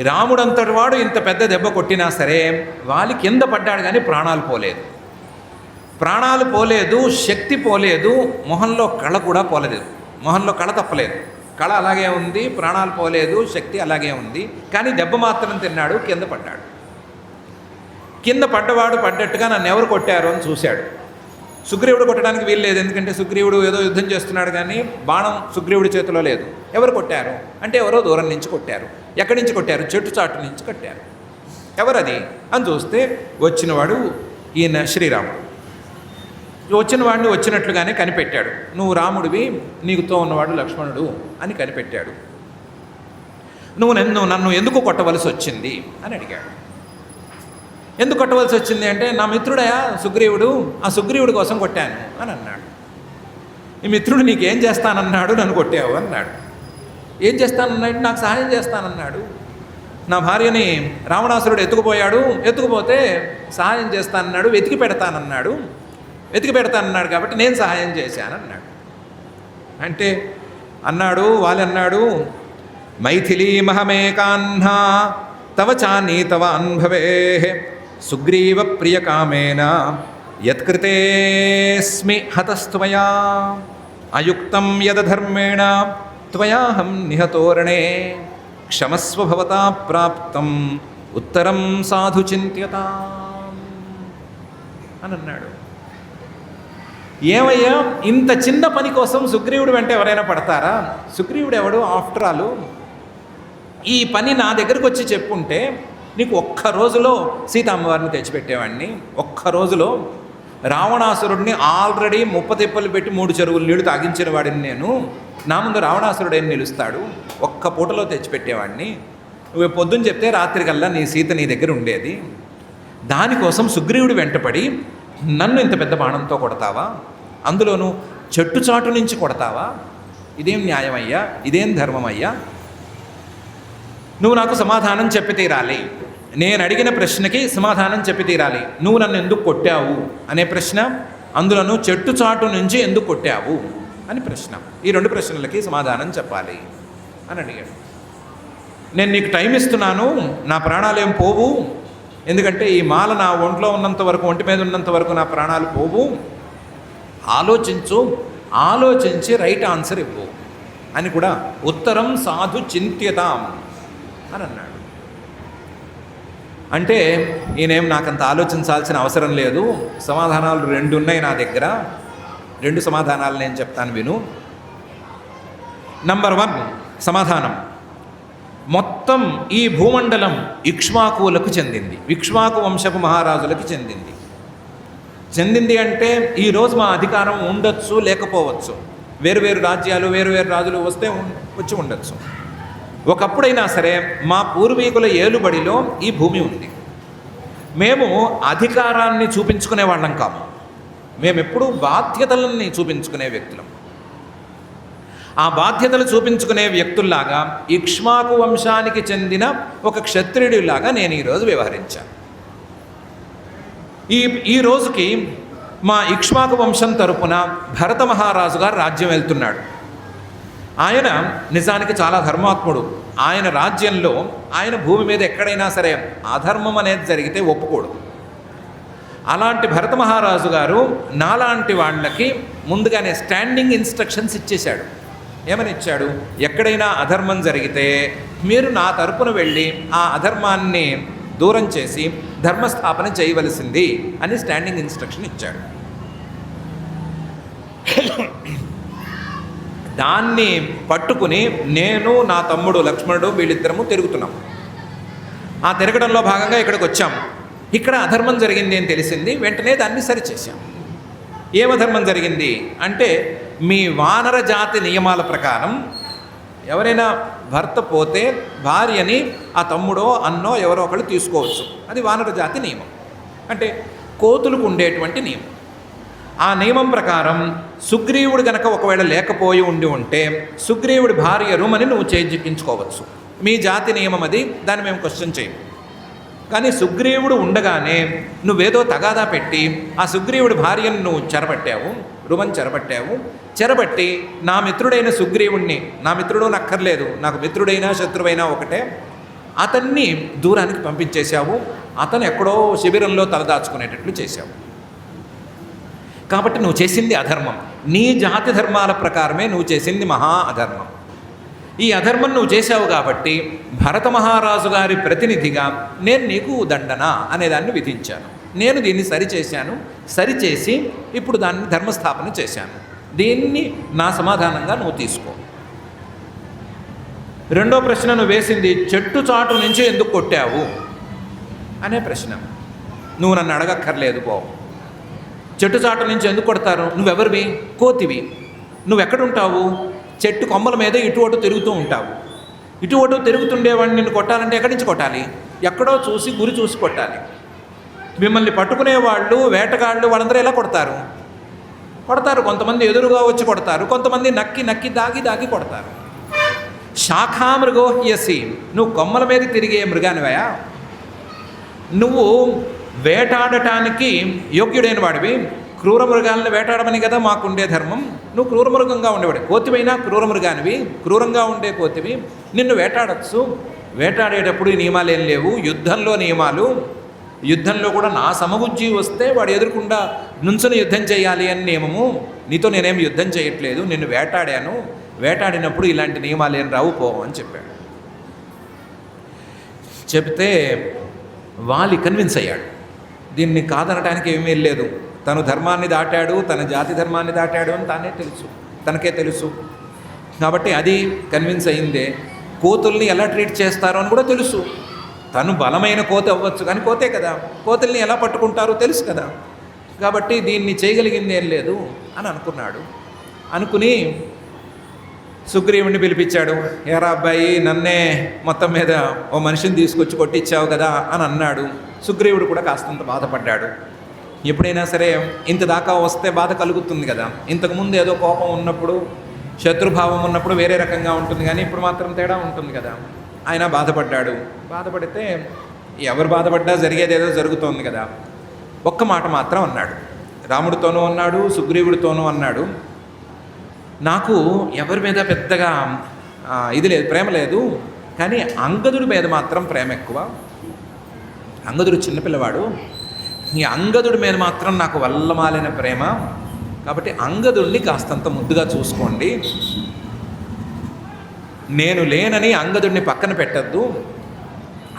రాముడంతటి వాడు ఇంత పెద్ద దెబ్బ కొట్టినా సరే వాలి కింద పడ్డాడు, కానీ ప్రాణాలు పోలేదు, శక్తి పోలేదు, మొహంలో కళ కూడా పోలేదు. మొహంలో కళ తప్పలేదు, కళ అలాగే ఉంది, ప్రాణాలు పోలేదు, శక్తి అలాగే ఉంది. కానీ దెబ్బ మాత్రం తిన్నాడు, కింద పడ్డాడు. కింద పడ్డవాడు పడ్డట్టుగా నన్ను ఎవరు కొట్టారు అని చూశాడు. సుగ్రీవుడు కొట్టడానికి వీలు లేదు, ఎందుకంటే సుగ్రీవుడు ఏదో యుద్ధం చేస్తున్నాడు, కానీ బాణం సుగ్రీవుడి చేతిలో లేదు. ఎవరు కొట్టారు అంటే ఎవరో దూరం నుంచి కొట్టారు. ఎక్కడి నుంచి కొట్టారు? చెట్టు చాటు నుంచి కొట్టారు. ఎవరది అని చూస్తే వచ్చినవాడు ఈయన శ్రీరాముడు. వచ్చిన వాడిని వచ్చినట్లుగానే కనిపెట్టాడు. నువ్వు రాముడివి, నీకుతో ఉన్నవాడు లక్ష్మణుడు అని కనిపెట్టాడు. నువ్వు నన్ను ఎందుకు కొట్టవలసి వచ్చింది అని అడిగాడు. ఎందుకు కొట్టవలసి వచ్చింది అంటే నా మిత్రుడయా సుగ్రీవుడు, ఆ సుగ్రీవుడి కోసం కొట్టాను అని అన్నాడు. ఈ మిత్రుడు నీకేం చేస్తానన్నాడు, నన్ను కొట్టావు అన్నాడు. ఏం చేస్తానన్నాడు? నాకు సహాయం చేస్తానన్నాడు. నా భార్యని రావణాసురుడు ఎత్తుకుపోతే సహాయం చేస్తానన్నాడు, వెతికి పెడతానన్నాడు కాబట్టి నేను సహాయం చేశానన్నాడు. అంటే వాళ్ళన్నాడు మైథిలీ మహమేకాహ్నా తవ చానీతవ అన్భవే సుగ్రీవ ప్రియకామేన యత్కృతేస్మి హతస్త్వయా అయుక్తం యదధర్మేణ త్వయాహం నిహతోరణే క్షమస్వ భవతా ప్రాప్తం ఉత్తరం సాధు చింత్యతాం అని అన్నాడు. ఏమయ్యా, ఇంత చిన్న పని కోసం సుగ్రీవుడు వెంట ఎవరైనా పడతారా? సుగ్రీవుడు ఎవడు? ఆఫ్టర్ ఆల్ ఈ పని నా దగ్గరకు వచ్చి చెప్పుంటే నీకు ఒక్క రోజులో సీతమ్మవారిని తెచ్చిపెట్టేవాడిని. ఒక్క రోజులో రావణాసురుడిని ఆల్రెడీ 30 తిప్పలు పెట్టి 3 చెరువులు నీళ్లు తాగించిన వాడిని నేను. నా ముందు రావణాసురుడు ఏం నిలుస్తాడు? ఒక్క పూటలో తెచ్చిపెట్టేవాడిని. నువ్వు పొద్దున్న చెప్తే రాత్రికల్లా నీ సీత నీ దగ్గర ఉండేది. దానికోసం సుగ్రీవుడు వెంటపడి నన్ను ఇంత పెద్ద బాణంతో కొడతావా? అందులోనూ చెట్టు చాటు నుంచి కొడతావా? ఇదేం న్యాయమయ్యా? ఇదేం ధర్మమయ్యా? నువ్వు నాకు సమాధానం చెప్పి తీరాలి. నేను అడిగిన ప్రశ్నకి సమాధానం చెప్పి తీరాలి. నువ్వు నన్ను ఎందుకు కొట్టావు అనే ప్రశ్న, అందులోనూ చెట్టు చాటు నుంచి ఎందుకు కొట్టావు అని ప్రశ్న. ఈ 2 ప్రశ్నలకి సమాధానం చెప్పాలి అని అడిగాడు. నేను నీకు టైం ఇస్తున్నాను, నా ప్రాణాలేం పోవు, ఎందుకంటే ఈ మాల నా ఒంట్లో ఉన్నంత వరకు, ఒంటి మీద ఉన్నంత వరకు నా ప్రాణాలు పోవు. ఆలోచించి రైట్ ఆన్సర్ ఇవ్వు అని కూడా ఉత్తరం సాధు చింత్యతాం అని అన్నాడు. అంటే ఈయనేం నాకంత ఆలోచించాల్సిన అవసరం లేదు, సమాధానాలు 2 ఉన్నాయి నా దగ్గర, 2 సమాధానాలు నేను చెప్తాను విను. నంబర్ 1 సమాధానం, మొత్తం ఈ భూమండలం ఇక్ష్వాకువులకు చెందింది, ఇక్ష్వాకు వంశపు మహారాజులకు చెందింది అంటే ఈరోజు మా అధికారం ఉండొచ్చు లేకపోవచ్చు, వేరు రాజ్యాలు వేరు రాజులు వస్తే వచ్చి ఉండొచ్చు. ఒకప్పుడైనా సరే మా పూర్వీకుల ఏలుబడిలో ఈ భూమి ఉంది. మేము అధికారాన్ని చూపించుకునే వాళ్ళం కాము, మేమెప్పుడూ బాధ్యతలని చూపించుకునే వ్యక్తులం. ఆ బాధ్యతలు చూపించుకునే వ్యక్తుల్లాగా ఇక్ష్వాకు వంశానికి చెందిన ఒక క్షత్రియుడిలాగా నేను ఈరోజు వ్యవహరించాను. ఈ రోజుకి మా ఇక్ష్వాకు వంశం తరపున భరత మహారాజు గారు రాజ్యం వెళ్తున్నాడు. ఆయన నిజానికి చాలా ధర్మాత్ముడు. ఆయన రాజ్యంలో ఆయన భూమి మీద ఎక్కడైనా సరే అధర్మం అనేది జరిగితే ఒప్పుకోడు. అలాంటి భరత మహారాజు గారు నాలాంటి వాళ్ళకి ముందుగానే స్టాండింగ్ ఇన్స్ట్రక్షన్స్ ఇచ్చేశాడు. ఏమని ఇచ్చాడు? ఎక్కడైనా అధర్మం జరిగితే మీరు నా తరపున వెళ్ళి ఆ అధర్మాన్ని దూరం చేసి ధర్మస్థాపన చేయవలసింది అని స్టాండింగ్ ఇన్స్ట్రక్షన్ ఇచ్చాడు. దాన్ని పట్టుకుని నేను నా తమ్ముడు లక్ష్మణుడు వీళ్ళిద్దరము తిరుగుతున్నాం. ఆ తిరగడంలో భాగంగా ఇక్కడికి వచ్చాం. ఇక్కడ అధర్మం జరిగింది అని తెలిసింది. వెంటనే దాన్ని సరిచేశాం. ఏమధర్మం జరిగింది అంటే, మీ వానర జాతి నియమాల ప్రకారం ఎవరైనా భర్త పోతే భార్యని ఆ తమ్ముడో అన్నో ఎవరో ఒకళ్ళు తీసుకోవచ్చు. అది వానర జాతి నియమం, అంటే కోతులకు ఉండేటువంటి నియమం. ఆ నియమం ప్రకారం సుగ్రీవుడు గనక ఒకవేళ లేకపోయి ఉంటే సుగ్రీవుడి భార్య రుమని నువ్వు చేజిక్కించుకోవచ్చు. మీ జాతి నియమం అది, దాన్ని మేము క్వశ్చన్ చేయము. కానీ సుగ్రీవుడు ఉండగానే నువ్వేదో తగాదా పెట్టి ఆ సుగ్రీవుడి భార్యను నువ్వు చెరబట్టావు, రుమని చెరబట్టి నా మిత్రుడైన సుగ్రీవుణ్ణి, నా మిత్రుడు నక్కర్లేదు, నాకు మిత్రుడైనా శత్రువైనా ఒకటే, అతన్ని దూరానికి పంపించేశావు. అతను ఎక్కడో శిబిరంలో తలదాచుకునేటట్లు చేశావు. కాబట్టి నువ్వు చేసింది అధర్మం. నీ జాతి ధర్మాల ప్రకారమే నువ్వు చేసింది మహా అధర్మం. ఈ అధర్మం నువ్వు చేశావు కాబట్టి భరత మహారాజు గారి ప్రతినిధిగా నేను నీకు దండన అనేదాన్ని విధించాను. నేను దీన్ని సరిచేసి ఇప్పుడు దాన్ని ధర్మస్థాపన చేశాను. దీన్ని నా సమాధానంగా నువ్వు తీసుకో. రెండో ప్రశ్న నువ్వు వేసింది చెట్టు చాటు నుంచి ఎందుకు కొట్టావు అనే ప్రశ్న. నువ్వు నన్ను అడగక్కర్లేదు పో. చెట్టు చాటు నుంచి ఎందుకు కొడతారు? నువ్వెవరివి? కోతివి. నువ్వెక్కడుంటావు? చెట్టు కొమ్మల మీద ఇటు అటు తిరుగుతూ ఉంటావు. ఇటు అటు తిరుగుతుండేవాడిని నిన్ను కొట్టాలంటే ఎక్కడి నుంచి కొట్టాలి? ఎక్కడో చూసి గురి చూసి కొట్టాలి. మిమ్మల్ని పట్టుకునేవాళ్ళు, వేటగాళ్ళు, వాళ్ళందరూ ఎలా కొడతారు? కొంతమంది ఎదురుగా వచ్చి కొడతారు, కొంతమంది నక్కి దాగి కొడతారు. శాఖామృగోహ్యసి, నువ్వు కొమ్మల మీద తిరిగే మృగానివయా? నువ్వు వేటాడటానికి యోగ్యుడైన వాడివి. క్రూర మృగాలను వేటాడమని కదా మాకుండే ధర్మం. నువ్వు క్రూరమృగంగా ఉండేవాడు. కోతివైనా క్రూరమృగానివి, క్రూరంగా ఉండే కోతివి. నిన్ను వేటాడచ్చు. వేటాడేటప్పుడు ఈ నియమాలు ఏం లేవు. యుద్ధంలో నియమాలు. యుద్ధంలో కూడా నా సమబుజ్జి వస్తే వాడు ఎదురుకుండా నుంచుని యుద్ధం చేయాలి అని నియమము. నీతో నేనేమి యుద్ధం చేయట్లేదు, నిన్ను వేటాడాను. వేటాడినప్పుడు ఇలాంటి నియమాలు ఏం రావు, పో అని చెప్పాడు. చెప్తే వాలి కన్విన్స్ అయ్యాడు. దీన్ని కాదనటానికి ఏమీ లేదు. తను ధర్మాన్ని దాటాడు, తన జాతి ధర్మాన్ని దాటాడు అని తనకే తెలుసు. కాబట్టి అది కన్విన్స్ అయిందే. కోతుల్ని ఎలా ట్రీట్ చేస్తారో అని కూడా తెలుసు. తను బలమైన కోతి అవ్వచ్చు కానీ కోతే కదా, కోతుల్ని ఎలా పట్టుకుంటారో తెలుసు కదా. కాబట్టి దీన్ని చేయగలిగింది ఏం లేదు అని అనుకున్నాడు. అనుకుని సుగ్రీవుడిని పిలిపించాడు. ఎరా అబ్బాయి, నన్నే మొత్తం మీద ఓ మనిషిని తీసుకొచ్చి కొట్టించావు కదా అని అన్నాడు. సుగ్రీవుడు కూడా కాస్తంత బాధపడ్డాడు. ఎప్పుడైనా సరే ఇంత దాకా వస్తే బాధ కలుగుతుంది కదా. ఇంతకుముందు ఏదో కోపం ఉన్నప్పుడు, శత్రుభావం ఉన్నప్పుడు వేరే రకంగా ఉంటుంది, కానీ ఇప్పుడు మాత్రం తేడా ఉంటుంది కదా. ఆయన బాధపడ్డాడు. బాధపడితే ఎవరు బాధపడ్డా జరిగేది ఏదో జరుగుతోంది కదా. ఒక్క మాట మాత్రం అన్నాడు. రాముడితోనూ అన్నాడు, సుగ్రీవుడితోనూ అన్నాడు. నాకు ఎవరి మీద పెద్దగా ఇది లేదు, ప్రేమ లేదు, కానీ అంగదుడి మీద మాత్రం ప్రేమ ఎక్కువ. అంగదుడు చిన్నపిల్లవాడు. ఈ అంగదుడి మీద మాత్రం నాకు వల్లమాలిన ప్రేమ. కాబట్టి అంగదుడిని కాస్తంత ముద్దుగా చూసుకోండి. నేను లేనని అంగదుడిని పక్కన పెట్టద్దు,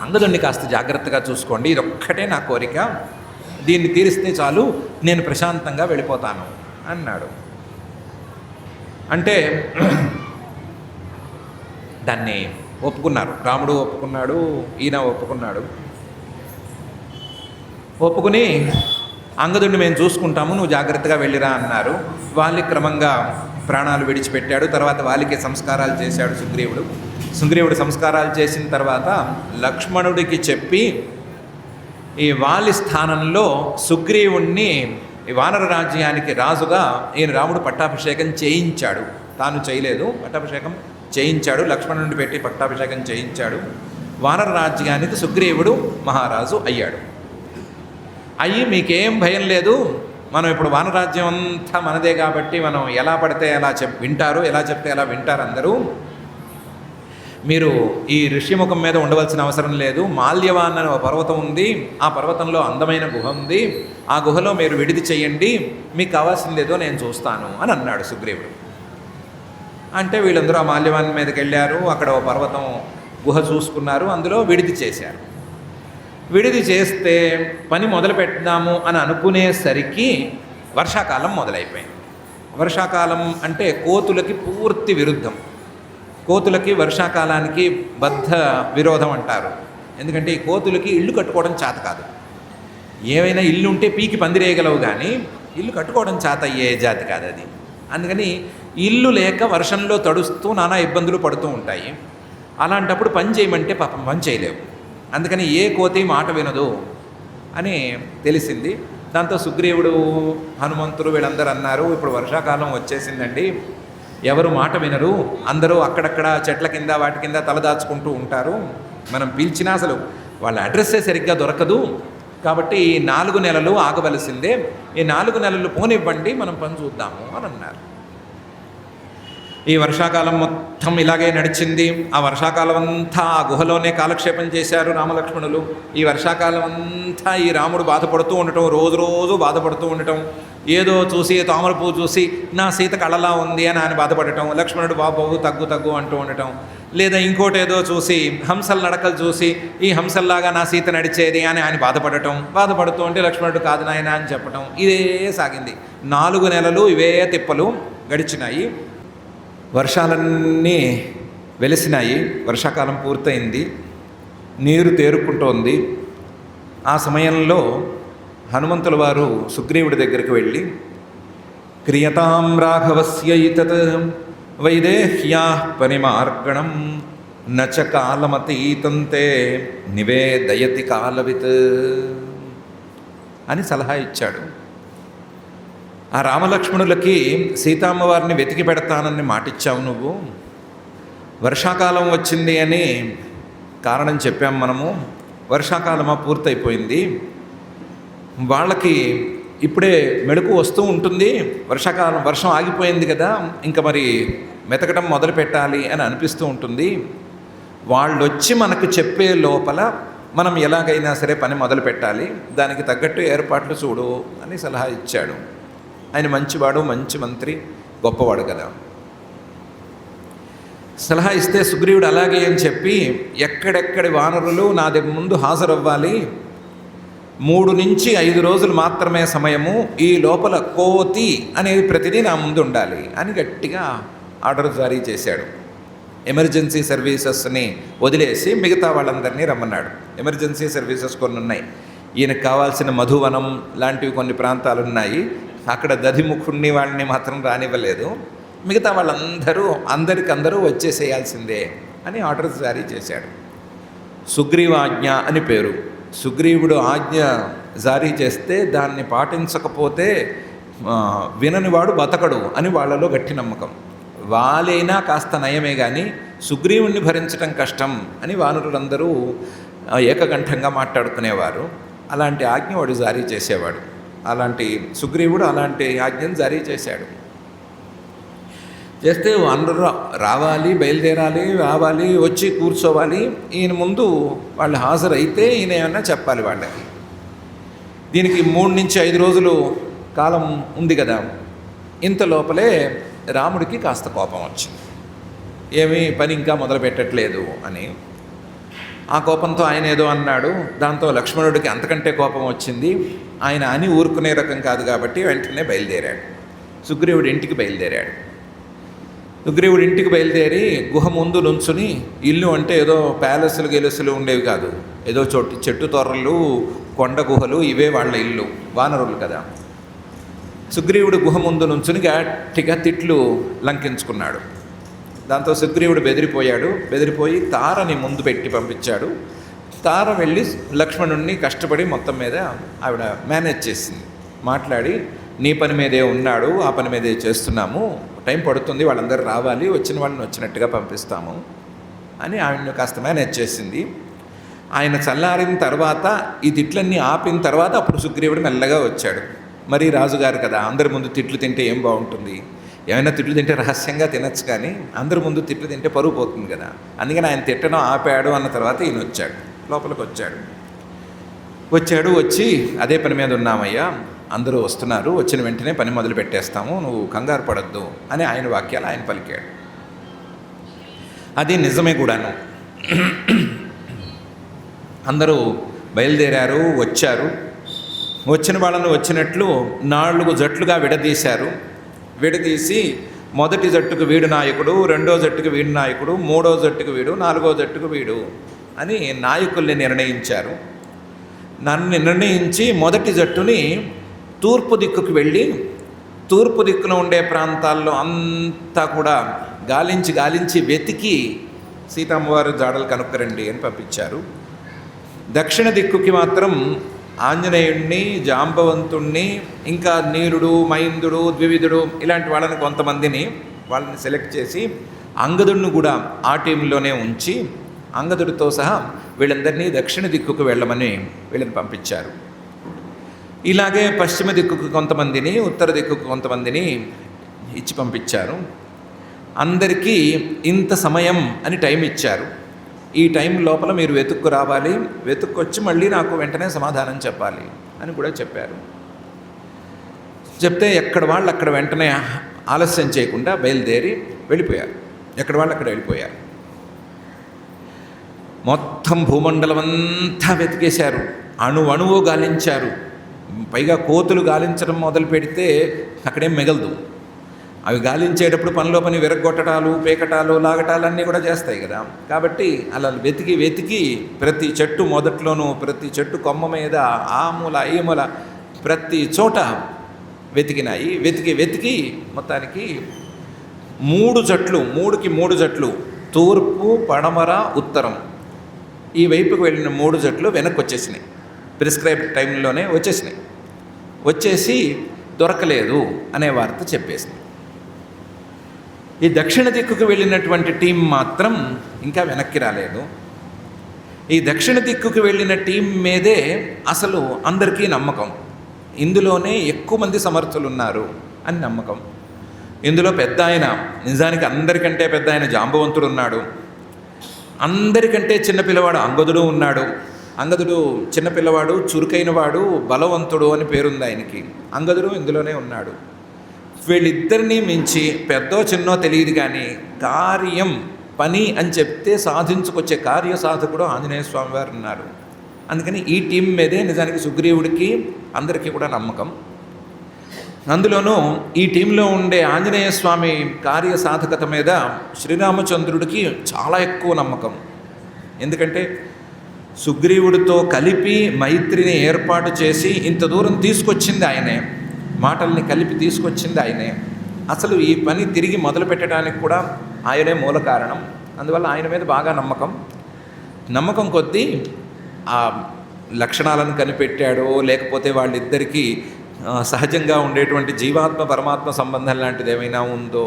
అంగదుడిని కాస్త జాగ్రత్తగా చూసుకోండి. ఇదొక్కటే నా కోరిక. దీన్ని తీరిస్తే చాలు, నేను ప్రశాంతంగా వెళ్ళిపోతాను అన్నాడు. అంటే దాన్ని ఒప్పుకున్నారు. రాముడు ఒప్పుకున్నాడు, ఈయన ఒప్పుకున్నాడు. ఒప్పుకుని అంగదుడిని మేము చూసుకుంటాము, నువ్వు జాగ్రత్తగా వెళ్ళిరా అన్నారు. వాలి క్రమంగా ప్రాణాలు విడిచిపెట్టాడు. తర్వాత వాలికి సంస్కారాలు చేశాడు సుగ్రీవుడు. సుగ్రీవుడు సంస్కారాలు చేసిన తర్వాత లక్ష్మణుడికి చెప్పి ఈ వాలి స్థానంలో సుగ్రీవుణ్ణి ఈ వానర రాజ్యానికి రాజుగా ఈయన రాముడు పట్టాభిషేకం చేయించాడు. తాను చేయలేదు, పట్టాభిషేకం చేయించాడు. లక్ష్మణుడిని పెట్టి పట్టాభిషేకం చేయించాడు. వానర రాజ్యానికి సుగ్రీవుడు మహారాజు అయ్యాడు. అయ్యి మీకేం భయం లేదు, మనం ఇప్పుడు వానరాజ్యం అంతా మనదే కాబట్టి మనం ఎలా పడితే ఎలా వింటారు, ఎలా చెప్తే ఎలా వింటారు అందరూ. మీరు ఈ ఋష్యముఖం మీద ఉండవలసిన అవసరం లేదు. మాల్యవాన్ అనే ఒక పర్వతం ఉంది, ఆ పర్వతంలో అందమైన గుహ ఉంది, ఆ గుహలో మీరు విడిది చేయండి, మీకు కావాల్సిందేదో నేను చూస్తాను అని అన్నాడు సుగ్రీవుడు. అంటే వీళ్ళందరూ ఆ మాల్యవాన్ మీదకి వెళ్ళారు. అక్కడ ఒక పర్వతం గుహ చూసుకున్నారు, అందులో విడిది చేశారు. విడిది చేస్తే పని మొదలు పెడదాము అని అనుకునేసరికి వర్షాకాలం మొదలైపోయింది. వర్షాకాలం అంటే కోతులకి పూర్తి విరుద్ధం. కోతులకి వర్షాకాలానికి బద్ధ విరోధం అంటారు. ఎందుకంటే ఈ కోతులకి ఇల్లు కట్టుకోవడం చేత కాదు. ఏమైనా ఇల్లు ఉంటే పీకి పందిరేయగలవు, కానీ ఇల్లు కట్టుకోవడం చేత అయ్యే జాతి కాదు అది. అందుకని ఇల్లు లేక వర్షంలో తడుస్తూ నానా ఇబ్బందులు పడుతూ ఉంటాయి. అలాంటప్పుడు పని చేయమంటే పాపం పని చేయలేవు. అందుకని ఏ కోతి మాట వినదు అని తెలిసింది. దాంతో సుగ్రీవుడు, హనుమంతుడు వీళ్ళందరూ అన్నారు, ఇప్పుడు వర్షాకాలం వచ్చేసిందండి, ఎవరు మాట వినరు, అందరూ అక్కడక్కడ చెట్ల కింద వాటి కింద తలదాచుకుంటూ ఉంటారు, మనం పిలిచినా అసలు వాళ్ళ అడ్రస్సే సరిగ్గా దొరకదు, కాబట్టి ఈ 4 నెలలు ఆగవలసిందే, ఈ 4 నెలలు పోనివ్వండి, మనం పని చూద్దాము అని అన్నారు. ఈ వర్షాకాలం మొత్తం ఇలాగే నడిచింది. ఆ వర్షాకాలం అంతా ఆ గుహలోనే కాలక్షేపం చేశారు రామలక్ష్మణులు. ఈ వర్షాకాలం అంతా ఈ రాముడు బాధపడుతూ ఉండటం, రోజు రోజు బాధపడుతూ ఉండటం, ఏదో చూసి తామర పువ్వు చూసి నా సీత కళలా ఉంది అని ఆయన బాధపడటం, లక్ష్మణుడు బాబు తగ్గు తగ్గు అంటూ ఉండటం, లేదా ఇంకోటి ఏదో చూసి హంసల నడకలు చూసి ఈ హంసల్లాగా నా సీత నడిచేది అని ఆయన బాధపడుతూ ఉంటే లక్ష్మణుడు కాదు నాయన అని చెప్పటం, ఇదే సాగింది. 4 నెలలు ఇవే తిప్పలు గడిచినాయి. వర్షాలన్నీ వెలిసినాయి. వర్షాకాలం పూర్తయింది, నీరు తేరుకుంటోంది. ఆ సమయంలో హనుమంతుల వారు సుగ్రీవుడి దగ్గరికి వెళ్ళి క్రియతాం రాఘవస్యైతత్ వైదేహ్యా పరిమార్గణం నచ కాలమతీతంతే నివేదయతి కాలవిత్ అని సలహా ఇచ్చాడు. ఆ రామలక్ష్మణులకి సీతమ్మవారిని వెతికి పెడతానని మాటిచ్చావు నువ్వు, వర్షాకాలం వచ్చింది అని కారణం చెప్పాం మనము, వర్షాకాలమా పూర్తయిపోయింది, వాళ్ళకి ఇప్పుడే మెడుకు వస్తూ ఉంటుంది, వర్షం ఆగిపోయింది కదా, ఇంకా మరి వెతకడం మొదలు పెట్టాలి అని అనిపిస్తూ ఉంటుంది, వాళ్ళు వచ్చి మనకు చెప్పే లోపల మనం ఎలాగైనా సరే పని మొదలు పెట్టాలి, దానికి తగ్గట్టు ఏర్పాట్లు చూడు అని సలహా ఇచ్చాడు. ఆయన మంచివాడు, మంచి మంత్రి, గొప్పవాడు కదా. సలహా ఇస్తే సుగ్రీవుడు అలాగే అని చెప్పి ఎక్కడెక్కడి వానరులు నా దగ్గర ముందు హాజరవ్వాలి, 3 నుంచి 5 రోజులు మాత్రమే సమయము, ఈ లోపల కోతి అనేది ప్రతిదీ నా ముందు ఉండాలి అని గట్టిగా ఆర్డర్ జారీ చేశాడు. ఎమర్జెన్సీ సర్వీసెస్ని వదిలేసి మిగతా వాళ్ళందరినీ రమ్మన్నాడు. ఎమర్జెన్సీ సర్వీసెస్ కొన్ని ఉన్నాయి. ఈయనకు కావాల్సిన మధువనం లాంటివి కొన్ని ప్రాంతాలు ఉన్నాయి, అక్కడ దధిముఖుణ్ణి వాళ్ళని మాత్రం రానివ్వలేదు, మిగతా అందరికందరూ వచ్చేసేయాల్సిందే అని ఆర్డర్స్ జారీ చేశాడు. సుగ్రీవాజ్ఞ అని పేరు. సుగ్రీవుడు ఆజ్ఞ జారీ చేస్తే దాన్ని పాటించకపోతే విననివాడు బతకడు అని వాళ్ళలో గట్టి నమ్మకం. వాళ్ళైనా కాస్త నయమే కానీ సుగ్రీవుణ్ణి భరించటం కష్టం అని వానరులందరూ ఏకకంఠంగా మాట్లాడుకునేవారు. అలాంటి ఆజ్ఞ వాడు జారీ చేసేవాడు. అలాంటి సుగ్రీవుడు అలాంటి ఆజ్ఞను జారీ చేశాడు. చేస్తే అందరూ రావాలి, రావాలి, వచ్చి కూర్చోవాలి, ఈయన ముందు వాళ్ళు హాజరైతే ఈయన ఏమన్నా చెప్పాలి వాళ్ళకి. దీనికి 3 నుంచి 5 రోజులు కాలం ఉంది కదా. ఇంత లోపలే రాముడికి కాస్త కోపం వచ్చింది, ఏమీ పని ఇంకా మొదలు పెట్టట్లేదు అని. ఆ కోపంతో ఆయన ఏదో అన్నాడు. దాంతో లక్ష్మణుడికి అంతకంటే కోపం వచ్చింది. ఆయన అని ఊరుకునే రకం కాదు కాబట్టి వెంటనే బయలుదేరాడు. సుగ్రీవుడి ఇంటికి బయలుదేరాడు. సుగ్రీవుడు ఇంటికి బయలుదేరి గుహ ముందు నుంచుని, ఇల్లు అంటే ఏదో ప్యాలెస్లు గెలెస్లు ఉండేవి కాదు, ఏదో చెట్టు తొర్రలు కొండ గుహలు ఇవే వాళ్ళ ఇల్లు, వానరులు కదా. సుగ్రీవుడు గుహ ముందు నుంచుని గట్టిగా తిట్లు లంకించుకున్నాడు. దాంతో సుగ్రీవుడు బెదిరిపోయి తారని ముందు పెట్టి పంపించాడు. తార వెళ్ళి లక్ష్మణుణ్ణి కష్టపడి మొత్తం మీద ఆవిడ మేనేజ్ చేసింది. మాట్లాడి, నీ పని మీదే ఉన్నాడు, ఆ పని మీదే చేస్తున్నాము, టైం పడుతుంది, వాళ్ళందరూ రావాలి, వచ్చిన వాళ్ళని వచ్చినట్టుగా పంపిస్తాము అని ఆవిడని కాస్త మేనేజ్ చేసింది. ఆయన చల్లారిన తర్వాత ఈ తిట్లన్నీ ఆపిన తర్వాత అప్పుడు సుగ్రీవుడు మెల్లగా వచ్చాడు. మరి రాజుగారు కదా, అందరి ముందు తిట్లు తింటే ఏం బాగుంటుంది, ఏమైనా తిట్లు తింటే రహస్యంగా తినచ్చు, కానీ అందరి ముందు తిట్లు తింటే పరుగు పోతుంది కదా. అందుకని ఆయన తిట్టడం ఆపాడు. అన్న తర్వాత ఈయన వచ్చాడు, లోపలికి వచ్చాడు. వచ్చి అదే పని మీద ఉన్నామయ్యా, అందరూ వస్తున్నారు, వచ్చిన వెంటనే పని మొదలు పెట్టేస్తాము, నువ్వు కంగారు పడద్దు అని ఆయన వాక్యాలు ఆయన పలికాడు. అది నిజమే కూడాను. అందరూ బయలుదేరారు, వచ్చారు. వచ్చిన వాళ్ళను వచ్చినట్లు 4 జట్లుగా విడదీసి మొదటి జట్టుకు వీడు నాయకుడు, రెండో జట్టుకు వీడు నాయకుడు, మూడో జట్టుకు వీడు, 4వ జట్టుకు వీడు అని నాయకుల్ని నిర్ణయించారు. నిర్ణయించి మొదటి జట్టుని తూర్పు దిక్కుకు వెళ్ళి, తూర్పు దిక్కులో ఉండే ప్రాంతాల్లో అంతా కూడా గాలించి వెతికి సీతమ్మవారు జాడలు కనుక్కరండి అని పంపించారు. దక్షిణ దిక్కుకి మాత్రం ఆంజనేయుణ్ణి, జాంబవంతుణ్ణి, ఇంకా నీలుడు, మైందుడు, ద్వివిధుడు ఇలాంటి వాళ్ళని వాళ్ళని సెలెక్ట్ చేసి అంగదుడిని కూడా ఆ టీంలోనే ఉంచి అంగదుడితో సహా వీళ్ళందరినీ దక్షిణ దిక్కుకు వెళ్ళమని వీళ్ళని పంపించారు. ఇలాగే పశ్చిమ దిక్కుకు కొంతమందిని, ఉత్తర దిక్కుకు కొంతమందిని ఇచ్చి పంపించారు. అందరికీ ఇంత సమయం అని టైం ఇచ్చారు. ఈ టైం లోపల మీరు వెతుక్కు రావాలి, వెతుక్కొచ్చి మళ్ళీ నాకు వెంటనే సమాధానం చెప్పాలి అని కూడా చెప్పారు. చెప్తే ఎక్కడ వాళ్ళు అక్కడ వెంటనే ఆలస్యం చేయకుండా బయలుదేరి వెళ్ళిపోయారు. ఎక్కడ వాళ్ళు అక్కడ వెళ్ళిపోయారు. మొత్తం భూమండలం అంతా వెతికేశారు, అణువణువు గాలించారు. పైగా కోతులు గాలించడం మొదలు పెడితే అక్కడేం మిగలదు. అవి గాలించేటప్పుడు పనిలో పని విరగొట్టడాలు, పేకటాలు, లాగటాలు అన్నీ కూడా చేస్తాయి కదా. కాబట్టి అలా వెతికి ప్రతి చెట్టు మొదట్లోనూ, ప్రతి చెట్టు కొమ్మ మీద, ఆ మూల ఈ మూల ప్రతి చోట వెతికినాయి. వెతికి మొత్తానికి 3 జట్లు తూర్పు, పడమర, ఉత్తరం ఈ వైపుకు వెళ్ళిన 3 జట్లు వెనక్కి వచ్చేసినాయి. ప్రిస్క్రైబ్ టైంలోనే వచ్చేసి దొరకలేదు అనే వార్త చెప్పేసింది. ఈ దక్షిణ దిక్కుకు వెళ్ళినటువంటి టీం మాత్రం ఇంకా వెనక్కి రాలేదు. ఈ దక్షిణ దిక్కుకు వెళ్ళిన టీం మీదే అసలు అందరికీ నమ్మకం, ఇందులోనే ఎక్కువ మంది సమర్థులు ఉన్నారు అని నమ్మకం. ఇందులో పెద్ద ఆయన, నిజానికి అందరికంటే పెద్ద ఆయన జాంబవంతుడు ఉన్నాడు, అందరికంటే చిన్నపిల్లవాడు అంగదుడు ఉన్నాడు. అంగదుడు చిన్నపిల్లవాడు, చురుకైనవాడు, బలవంతుడు అని పేరుంది ఆయనకి. అంగదుడు ఇందులోనే ఉన్నాడు. వీళ్ళిద్దరినీ మించి పెద్దో చిన్నో తెలియదు, కానీ కార్యం పని అని చెప్తే సాధించుకొచ్చే కార్యసాధకుడు ఆంజనేయ స్వామి వారు ఉన్నారు. అందుకని ఈ టీం మీదే నిజానికి సుగ్రీవుడికి అందరికీ కూడా నమ్మకం. అందులోనూ ఈ టీంలో ఉండే ఆంజనేయ స్వామి కార్యసాధకత మీద శ్రీరామచంద్రుడికి చాలా ఎక్కువ నమ్మకం. ఎందుకంటే సుగ్రీవుడితో కలిపి మైత్రిని ఏర్పాటు చేసి ఇంత దూరం తీసుకొచ్చింది ఆయనే, మాటల్ని కలిపి తీసుకొచ్చింది ఆయనే. అసలు ఈ పని తిరిగి మొదలు పెట్టడానికి కూడా ఆయనే మూల కారణం. అందువల్ల ఆయన మీద బాగా నమ్మకం కొద్దీ ఆ లక్షణాలను కనిపెట్టాడో, లేకపోతే వాళ్ళిద్దరికీ సహజంగా ఉండేటువంటి జీవాత్మ పరమాత్మ సంబంధం లాంటిది ఏమైనా ఉందో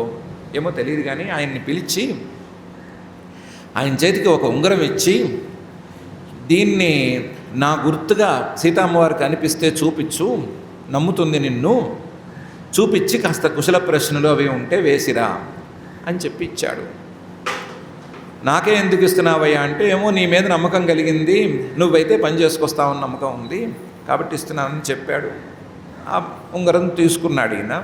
ఏమో తెలియదు, కానీ ఆయన్ని పిలిచి ఆయన చేతికి ఒక ఉంగరం ఇచ్చి, దీన్ని నా గుర్తుగా సీతమ్మవారికి అనిపిస్తే చూపించు, నమ్ముతుంది నిన్ను, చూపించి కాస్త కుశల ప్రశ్నలు అవి ఉంటే వేసిరా అని చెప్పి ఇచ్చాడు. నాకే ఎందుకు ఇస్తున్నావయ్యా అంటే, ఏమో నీ మీద నమ్మకం కలిగింది, నువ్వైతే పని చేసుకొస్తావని నమ్మకం ఉంది కాబట్టి ఇస్తున్నానని చెప్పాడు. ఆ ఉంగరం తీసుకున్నాడు. ఈయన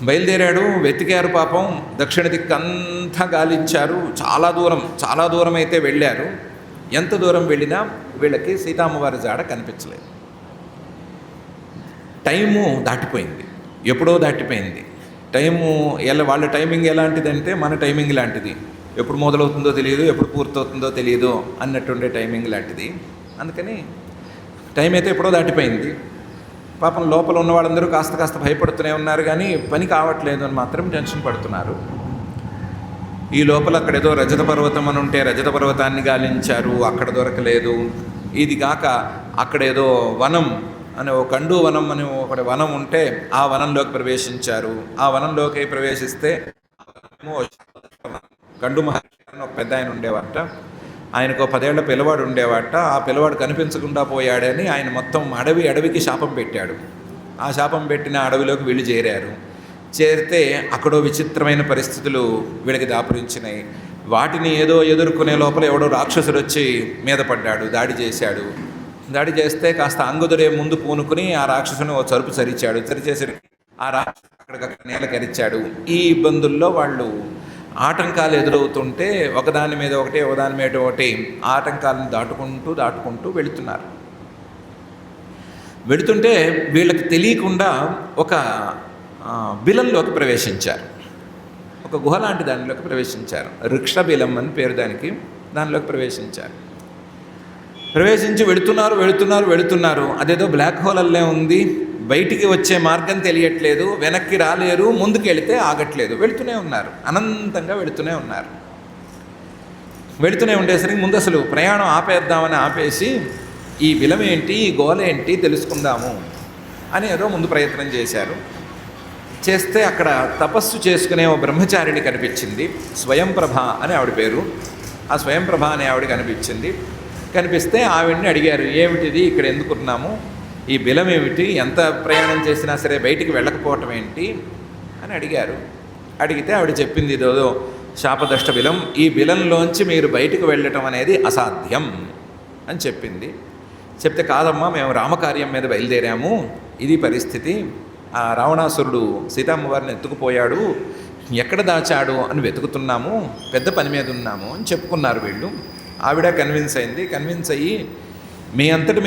బయలుదేరాడు. వెతికారు పాపం, దక్షిణ దిక్కు అంతా గాలించారు. చాలా దూరం అయితే వెళ్ళారు. ఎంత దూరం వెళ్ళినా వీళ్ళకి సీతమ్మవారి జాడ కనిపించలేదు. టైము దాటిపోయింది, ఎప్పుడో దాటిపోయింది. టైము వాళ్ళ టైమింగ్ ఎలాంటిదంటే మన టైమింగ్ లాంటిది. ఎప్పుడు మొదలవుతుందో తెలియదు, ఎప్పుడు పూర్తవుతుందో తెలియదు అన్నట్టుండే టైమింగ్ లాంటిది. అందుకని టైం అయితే ఎప్పుడో దాటిపోయింది. పాపం లోపల ఉన్న వాళ్ళందరూ కాస్త కాస్త భయపడుతూనే ఉన్నారు, కానీ పని కావట్లేదు అని మాత్రం టెన్షన్ పడుతున్నారు. ఈ లోపల అక్కడేదో రజత పర్వతం అని ఉంటే రజత పర్వతాన్ని గాలించారు, అక్కడ దొరకలేదు. ఇది కాక అక్కడేదో వనం అనే ఒక కండు వనం అని ఒకటి వనం ఉంటే ఆ వనంలోకి ప్రవేశించారు. ఆ వనంలోకి ప్రవేశిస్తే కండు మహర్షి అని ఒక పెద్ద ఆయన ఉండేవాట. ఆయనకు 10 ఏళ్ల పిల్లవాడు ఉండేవాట. ఆ పిల్లవాడు కనిపించకుండా పోయాడని ఆయన మొత్తం అడవికి శాపం పెట్టాడు. ఆ శాపం పెట్టిన అడవిలోకి వీళ్ళు చేరారు. చేరితే అక్కడో విచిత్రమైన పరిస్థితులు వీళ్ళకి దాపురించినాయి. వాటిని ఏదో ఎదుర్కొనే లోపల ఎవడో రాక్షసుడు వచ్చి మీద పడ్డాడు, దాడి చేశాడు. దాడి చేస్తే కాస్త అంగదుడే ముందు పూనుకుని ఆ రాక్షసుని ఓ చరుపు సరిచాడు. సరిచేసి ఆ రాక్షసు అక్కడికక్కడ నేల కరిచాడు. ఈ ఇబ్బందుల్లో వాళ్ళు ఆటంకాలు ఎదురవుతుంటే ఒకదాని మీద ఒకటి ఆటంకాలను దాటుకుంటూ వెళుతున్నారు. వెళుతుంటే వీళ్ళకి తెలియకుండా ఒక బిలంలోకి ప్రవేశించారు. ఒక గుహ లాంటి దానిలోకి ప్రవేశించారు. రిక్షబిలం అని పేరు దానికి. దానిలోకి ప్రవేశించారు. ప్రవేశించి వెళుతున్నారు. అదేదో బ్లాక్ హోల్ అల్లే ఉంది. బయటికి వచ్చే మార్గం తెలియట్లేదు, వెనక్కి రాలేరు, ముందుకు వెళితే ఆగట్లేదు. వెళుతూనే ఉన్నారు, అనంతంగా వెళుతూనే ఉన్నారు. వెళుతూనే ఉండేసరికి ముందు అసలు ప్రయాణం ఆపేద్దామని ఆపేసి ఈ బిలం ఏంటి, ఈ గోల ఏంటి తెలుసుకుందాము అని ఏదో ముందు ప్రయత్నం చేశారు. చేస్తే అక్కడ తపస్సు చేసుకునే ఓ బ్రహ్మచారిణి కనిపించింది. స్వయంప్రభ అని ఆవిడ పేరు. ఆ స్వయంప్రభ అనే ఆవిడ కనిపించింది. కనిపిస్తే ఆవిడ్ని అడిగారు, ఏమిటిది, ఇక్కడ ఎందుకున్నాము, ఈ బిలం ఏమిటి, ఎంత ప్రయాణం చేసినా సరే బయటికి వెళ్ళకపోవటం ఏంటి అని అడిగారు. అడిగితే ఆవిడ చెప్పింది, ఇదో శాపదష్ట బిలం, ఈ బిలంలోంచి మీరు బయటకు వెళ్ళటం అనేది అసాధ్యం అని చెప్పింది. చెప్తే కాదమ్మా, మేము రామకార్యం మీద బయలుదేరాము, ఇది పరిస్థితి, ఆ రావణాసురుడు సీతమ్మవారిని ఎత్తుకుపోయాడు, ఎక్కడ దాచాడు అని వెతుకుతున్నాము, పెద్ద పని మీద ఉన్నాము అని చెప్పుకున్నారు వీళ్ళు. ఆవిడ కన్విన్స్ అయ్యి మీ అంతటి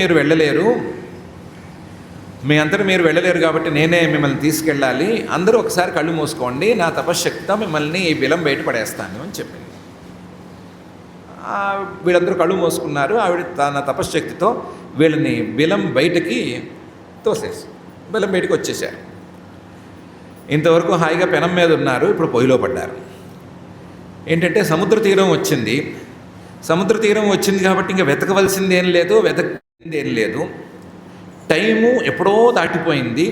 మీరు వెళ్ళలేరు కాబట్టి నేనే మిమ్మల్ని తీసుకెళ్ళాలి, అందరూ ఒకసారి కళ్ళు మూసుకోండి, నా తపశ్శక్తితో మిమ్మల్ని ఈ బిలం బయట పడేస్తాను అని చెప్పింది. వీళ్ళందరూ కళ్ళు మూసుకున్నారు. ఆవిడ తన తపశ్శక్తితో వీళ్ళని బిలం బయటకి తోసేసి బిలం బయటకు వచ్చేసారు. ఇంతవరకు హాయిగా పెనం మీద ఉన్నారు, ఇప్పుడు పొయ్యిలో పడ్డారు. ఏంటంటే సముద్ర తీరం వచ్చింది కాబట్టి ఇంకా వెతకవలసిందేం లేదు, టైము ఎప్పుడో దాటిపోయింది.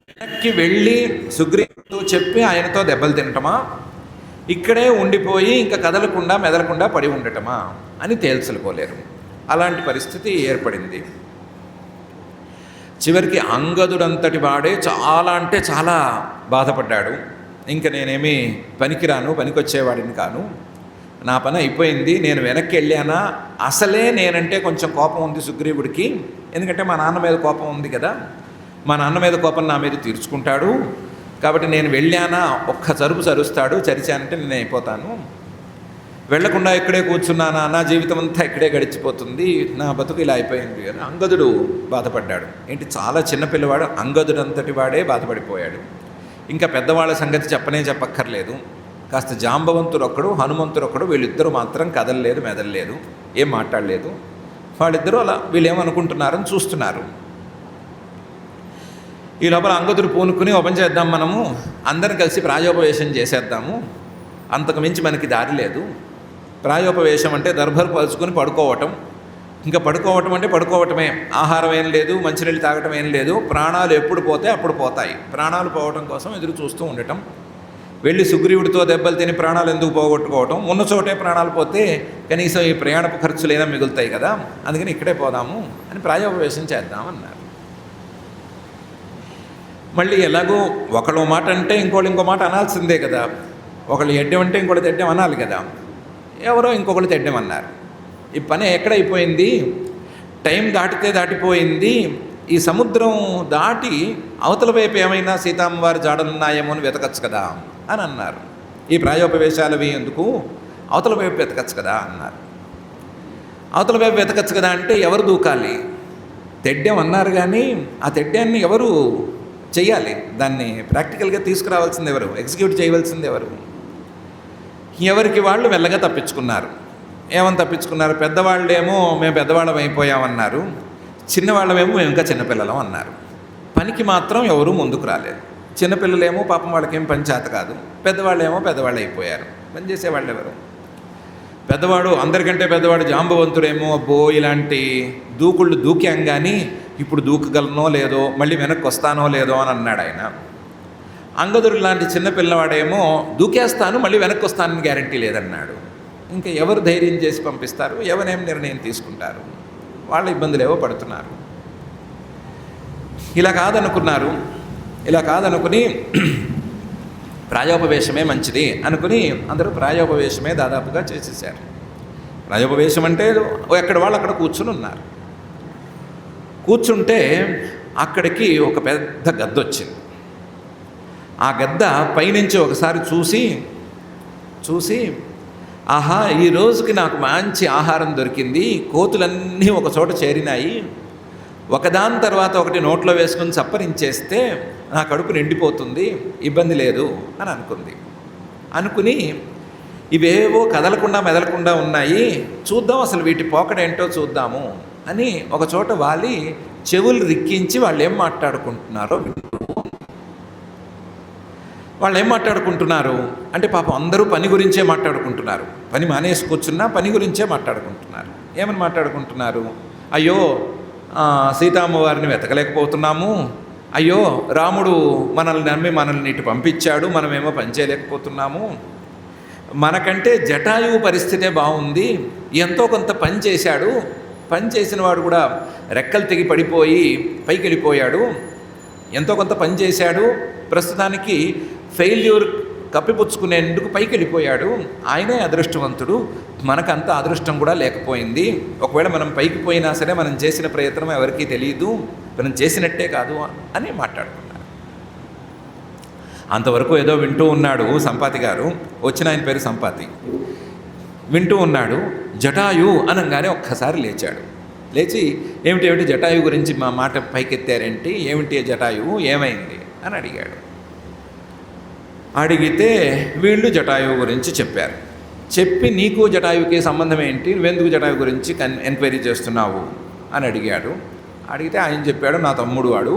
వెనక్కి వెళ్ళి సుగ్రీవుడితో చెప్పి ఆయనతో దెబ్బలు తినటమా, ఇక్కడే ఉండిపోయి ఇంకా కదలకుండా మెదలకుండా పడి ఉండటమా అని తేల్చలుకోలేరు. అలాంటి పరిస్థితి ఏర్పడింది. చివరికి అంగదుడంతటి వాడే చాలా అంటే చాలా బాధపడ్డాడు. ఇంకా నేనేమీ పనికొచ్చేవాడిని కాను, నా పని అయిపోయింది, నేను వెనక్కి వెళ్ళానా, అసలే నేనంటే కొంచెం కోపం ఉంది సుగ్రీవుడికి, ఎందుకంటే మా నాన్న మీద కోపం ఉంది కదా, మా నాన్న మీద కోపం నా మీద తీర్చుకుంటాడు, కాబట్టి నేను వెళ్ళానా ఒక్క చరుపు చరుస్తాడు, చరిచానంటే నేను అయిపోతాను, వెళ్లకుండా ఇక్కడే కూర్చున్నానా, నా జీవితం అంతా ఇక్కడే గడిచిపోతుంది, నా బతుకు ఇలా అయిపోయింది అని అంగదుడు బాధపడ్డాడు. ఏంటి, చాలా చిన్నపిల్లవాడు, అంగదుడంతటి వాడే బాధపడిపోయాడు. ఇంకా పెద్దవాళ్ళ సంగతి చెప్పక్కర్లేదు. కాస్త జాంబవంతుడు ఒకడు, హనుమంతుడు ఒకడు, వీళ్ళిద్దరూ మాత్రం కదలలేదు, మెదలలేదు, ఏం మాట్లాడలేదు. వాళ్ళిద్దరూ అలా వీళ్ళేమనుకుంటున్నారని చూస్తున్నారు. ఈ లోపల అంగదుడు పూనుకుని, ఓపెన్ చేద్దాం, మనము అందరం కలిసి ప్రాయోపవేశం చేసేద్దాము, అంతకు మించి మనకి దారి లేదు. ప్రాయోపవేశం అంటే దర్భలు పలుచుకొని పడుకోవటం, ఇంకా పడుకోవటం అంటే పడుకోవటమే, ఆహారం ఏం లేదు, మంచినీళ్ళు తాగటం ఏం లేదు, ప్రాణాలు ఎప్పుడు పోతే అప్పుడు పోతాయి, ప్రాణాలు పోవటం కోసం ఎదురు చూస్తూ ఉండటం. వెళ్ళి సుగ్రీవుడితో దెబ్బలు తిని ప్రాణాలు ఎందుకు పోగొట్టుకోవటం, ఉన్న చోటే ప్రాణాలు పోతే కనీసం ఈ ప్రయాణపు ఖర్చులైనా మిగులుతాయి కదా, అందుకని ఇక్కడే పోదాము అని ప్రాయోపవేశం చేద్దామన్నారు. మళ్ళీ ఎలాగో ఒకళ్ళో మాట అంటే ఇంకో మాట అనాల్సిందే కదా, ఒకళ్ళు ఎడ్డం అంటే ఇంకోటి తెడ్డం అనాలి కదా, ఎవరో ఇంకొకళ్ళు తెడ్డం అన్నారు. ఈ పని ఎక్కడైపోయింది, టైం దాటిపోయింది, ఈ సముద్రం దాటి అవతల వైపు ఏమైనా సీతమ్మవారి జాడలున్నాయేమో అని వెతకచ్చు కదా అని అన్నారు. ఈ ప్రాయోపవేశాలవి ఎందుకు, అవతల వైపు వెతకచ్చు కదా అన్నారు. అవతల వైపు వెతకచ్చు కదా అంటే ఎవరు దూకాలి, తెడ్డెం అన్నారు కానీ ఆ తెడ్డాన్ని ఎవరు చెయ్యాలి? దాన్ని ప్రాక్టికల్గా తీసుకురావాల్సింది ఎవరు? ఎగ్జిక్యూట్ చేయవలసింది ఎవరు? ఎవరికి వాళ్ళు మెల్లగా తప్పించుకున్నారు. ఏమని తప్పించుకున్నారు? పెద్దవాళ్ళేమో మేము పెద్దవాళ్ళం అయిపోయామన్నారు, చిన్నవాళ్ళమేమో మేము ఇంకా చిన్నపిల్లలం అన్నారు. పనికి మాత్రం ఎవరూ ముందుకు రాలేదు. చిన్నపిల్లలేమో పాపం వాళ్ళకేం పని చేత కాదు, పెద్దవాళ్ళేమో పెద్దవాళ్ళు అయిపోయారు. పని చేసేవాళ్ళు ఎవరు? పెద్దవాడు, అందరికంటే పెద్దవాడు జాంబవంతుడేమో అబ్బో ఇలాంటి దూకుళ్ళు దూకాం కానీ ఇప్పుడు దూకగలనో లేదో, మళ్ళీ వెనక్కి వస్తానో లేదో అని అన్నాడు ఆయన. అంగదుడు లాంటి చిన్నపిల్లవాడేమో దూకేస్తాను మళ్ళీ వెనక్కి వస్తానని గ్యారంటీ లేదన్నాడు. ఇంకా ఎవరు ధైర్యం చేసి పంపిస్తారు? ఎవరేం నిర్ణయం తీసుకుంటారు? వాళ్ళ ఇబ్బందులేవో పడుతున్నారు. ఇలా కాదనుకుని ప్రాయోపవేశమే మంచిది అనుకుని అందరూ ప్రాయోపవేశమే దాదాపుగా చేసేసారు. ప్రాయోపవేశం అంటే ఎక్కడ వాళ్ళు అక్కడ కూర్చుని ఉన్నారు. కూర్చుంటే అక్కడికి ఒక పెద్ద గద్ద వచ్చింది. ఆ గద్ద పైనుంచి ఒకసారి చూసి ఆహా, ఈ రోజుకి నాకు మంచి ఆహారం దొరికింది, కోతులన్నీ ఒక చోట చేరినాయి, ఒకదాని తర్వాత ఒకటి నోట్లో వేసుకుని చప్పరించేస్తే నా కడుపు నిండిపోతుంది, ఇబ్బంది లేదు అని అనుకుని ఇవేవో కదలకుండా మెదలకుండా ఉన్నాయి, చూద్దాం అసలు వీటి పోకడేంటో చూద్దాము అని ఒక చోట వాలి చెవులు రిక్కించి వాళ్ళు ఏం మాట్లాడుకుంటున్నారు అంటే పాపం అందరూ పని గురించే మాట్లాడుకుంటున్నారు. పని మానేసి కూర్చున్నా పని గురించే మాట్లాడుకుంటున్నారు. ఏమని మాట్లాడుకుంటున్నారు? అయ్యో సీతామ్మవారిని వెతకలేకపోతున్నాము, అయ్యో రాముడు మనల్ని నమ్మి మనల్ని ఇటు పంపించాడు, మనమేమో పని చేయలేకపోతున్నాము, మనకంటే జటాయువు పరిస్థితే బాగుంది, ఎంతో కొంత పని చేశాడు, పని చేసిన వాడు కూడా రెక్కలు తెగి పడిపోయి పైకి వెళ్ళిపోయాడు, ఎంతో కొంత పని చేశాడు, ప్రస్తుతానికి ఫెయిల్యూర్ కప్పిపుచ్చుకునేందుకు పైకి వెళ్ళిపోయాడు, ఆయనే అదృష్టవంతుడు, మనకంత అదృష్టం కూడా లేకపోయింది, ఒకవేళ మనం పైకి పోయినా సరే మనం చేసిన ప్రయత్నం ఎవరికీ తెలియదు, మనం చేసినట్టే కాదు అని మాట్లాడుకున్నారు. అంతవరకు ఏదో వింటూ ఉన్నాడు సంపాతి గారు, వచ్చిన ఆయన పేరు సంపాతి. వింటూ ఉన్నాడు. జటాయు అనగానే ఒక్కసారి లేచాడు. లేచి ఏమిటి జటాయు గురించి మా మాట పైకెత్తారేంటి, ఏమిటి జటాయువు, ఏమైంది అని అడిగాడు. అడిగితే వీళ్ళు జటాయువు గురించి చెప్పారు. చెప్పి నీకు జటాయువుకి సంబంధం ఏంటి, నువ్వెందుకు జటాయువు గురించి ఎంక్వైరీ చేస్తున్నావు అని అడిగాడు. అడిగితే ఆయన చెప్పాడు, నా తమ్ముడు వాడు,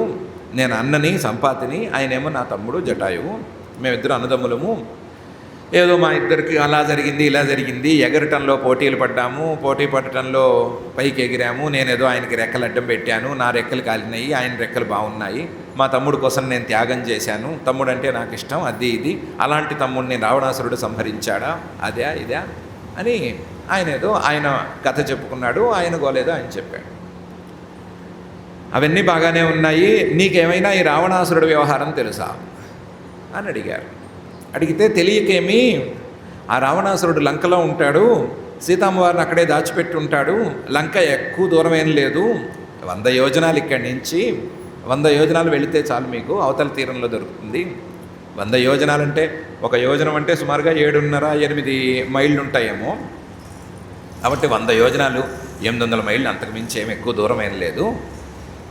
నేను అన్నని సంపాతిని, ఆయనేమో నా తమ్ముడు జటాయువు, మేమిద్దరు అన్నదమ్ములము, ఏదో మా ఇద్దరికి అలా జరిగింది ఇలా జరిగింది, ఎగరటంలో పోటీలు పడ్డాము, పోటీ పడటంలో పైకి ఎగిరాము, నేనేదో ఆయనకి రెక్కలు అడ్డం పెట్టాను, నా రెక్కలు కాలినాయి, ఆయన రెక్కలు బాగున్నాయి, మా తమ్ముడు కోసం నేను త్యాగం చేశాను, తమ్ముడు అంటే నాకు ఇష్టం, అది ఇది, అలాంటి తమ్ముడిని రావణాసురుడు సంహరించాడా, అదే ఇదే అని ఆయన కథ చెప్పుకున్నాడు. ఆయన గోలేదో ఆయన చెప్పాడు. అవన్నీ బాగానే ఉన్నాయి, నీకేమైనా ఈ రావణాసురుడు వ్యవహారం తెలుసా అని అడిగారు. అడిగితే తెలియకేమి, ఆ రావణాసురుడు లంకలో ఉంటాడు, సీతమ్మవారిని అక్కడే దాచిపెట్టి ఉంటాడు, లంక ఎక్కువ దూరం ఏం లేదు, 100 యోజనాలు ఇక్కడి నుంచి, 100 యోజనాలు వెళితే చాలు మీకు అవతల తీరంలో దొరుకుతుంది. 100 యోజనాలు అంటే, ఒక యోజనం అంటే సుమారుగా 7.5-8 మైళ్ళు ఉంటాయేమో, కాబట్టి 100 యోజనాలు 800 మైళ్ళు, అంతకు మించి ఏమి ఎక్కువ దూరం ఏం లేదు,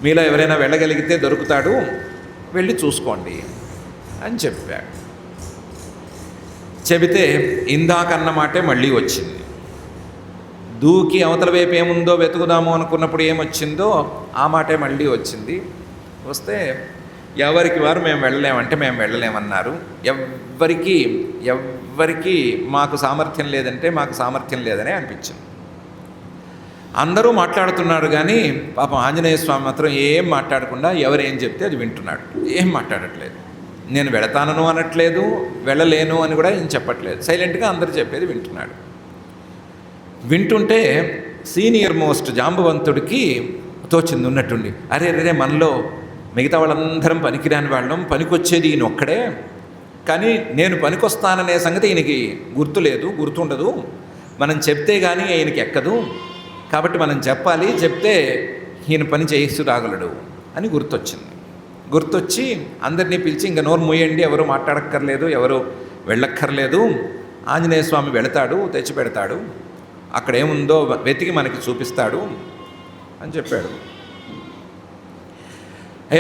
మీలో ఎవరైనా వెళ్ళగలిగితే దొరుకుతాడు, వెళ్ళి చూసుకోండి అని చెప్పాడు. చెబితే ఇందాకన్న మాటే మళ్ళీ వచ్చింది. దూకి అవతల వైపు ఏముందో వెతుకుదాము అనుకున్నప్పుడు ఏమొచ్చిందో ఆ మాటే మళ్ళీ వచ్చింది. వస్తే ఎవరికి వారు మేము వెళ్ళలేమంటే మేము వెళ్ళలేమన్నారు. ఎవ్వరికి మాకు సామర్థ్యం లేదంటే మాకు సామర్థ్యం లేదనే అనిపించింది. అందరూ మాట్లాడుతున్నారు కానీ పాపం ఆంజనేయ స్వామి మాత్రం ఏం మాట్లాడకుండా ఎవరేం చెప్తే అది వింటున్నాడు, ఏం మాట్లాడట్లేదు. నేను వెళతానను అనట్లేదు, వెళ్ళలేను అని కూడా ఏం చెప్పట్లేదు, సైలెంట్గా అందరూ చెప్పేది వింటున్నాడు. వింటుంటే సీనియర్ మోస్ట్ జాంబవంతుడికి తోచింది ఉన్నట్టుండి, అరే మనలో మిగతా వాళ్ళందరం పనికిరాని వాళ్ళం, పనికొచ్చేది ఈయన ఒక్కడే, కానీ నేను పనికొస్తాననే సంగతి ఈయనకి గుర్తుండదు, మనం చెప్తే కానీ ఈయనకి ఎక్కదు, కాబట్టి మనం చెప్పాలి, చెప్తే ఈయన పని చేయిస్తూ రాగలడు అని గుర్తొచ్చి అందరినీ పిలిచి ఇంకా నోరు మూయండి, ఎవరు మాట్లాడక్కర్లేదు, ఎవరు వెళ్ళక్కర్లేదు, ఆంజనేయ స్వామి వెళతాడు, తెచ్చి పెడతాడు, అక్కడ ఏముందో వెతికి మనకి చూపిస్తాడు అని చెప్పాడు.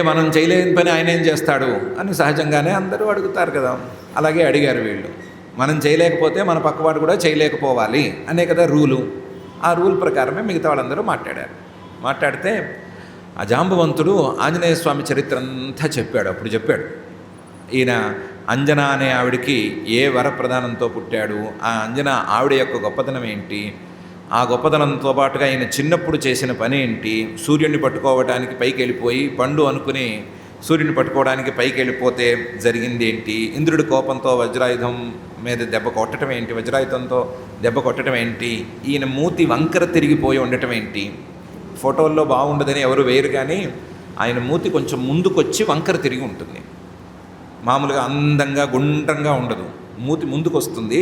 మనం చేయలేని పని ఆయన ఏం చేస్తాడు అని సహజంగానే అందరూ అడుగుతారు కదా. అలాగే అడిగారు వీళ్ళు. మనం చేయలేకపోతే మన పక్కవాడు కూడా చేయలేకపోవాలి అనే కదా రూలు. ఆ రూల్ ప్రకారమే మిగతా వాళ్ళందరూ మాట్లాడారు. మాట్లాడితే ఆ జాంబవంతుడు ఆంజనేయ స్వామి చరిత్ర అంతా చెప్పాడు. అప్పుడు చెప్పాడు, ఈయన అంజన అనే ఆవిడికి ఏ వరప్రధానంతో పుట్టాడు, ఆ అంజన ఆవిడ యొక్క గొప్పతనం ఏంటి, ఆ గొప్పతనంతో పాటుగా ఆయన చిన్నప్పుడు చేసిన పని ఏంటి, సూర్యుడిని పట్టుకోవడానికి పైకి వెళ్ళిపోయి పండు అనుకుని సూర్యుని పట్టుకోవడానికి పైకి వెళ్ళిపోతే జరిగింది ఏంటి, ఇంద్రుడి కోపంతో వజ్రాయుధం మీద దెబ్బ కొట్టడం ఏంటి, వజ్రాయుధంతో దెబ్బ కొట్టడం ఏంటి, ఈయన మూతి వంకర తిరిగిపోయి ఉండటం ఏంటి. ఫోటోల్లో బాగుండదని ఎవరు వేయరు, కానీ ఆయన మూతి కొంచెం ముందుకొచ్చి వంకర తిరిగి ఉంటుంది. మామూలుగా అందంగా గుండ్రంగా ఉండదు, మూతి ముందుకు వస్తుంది,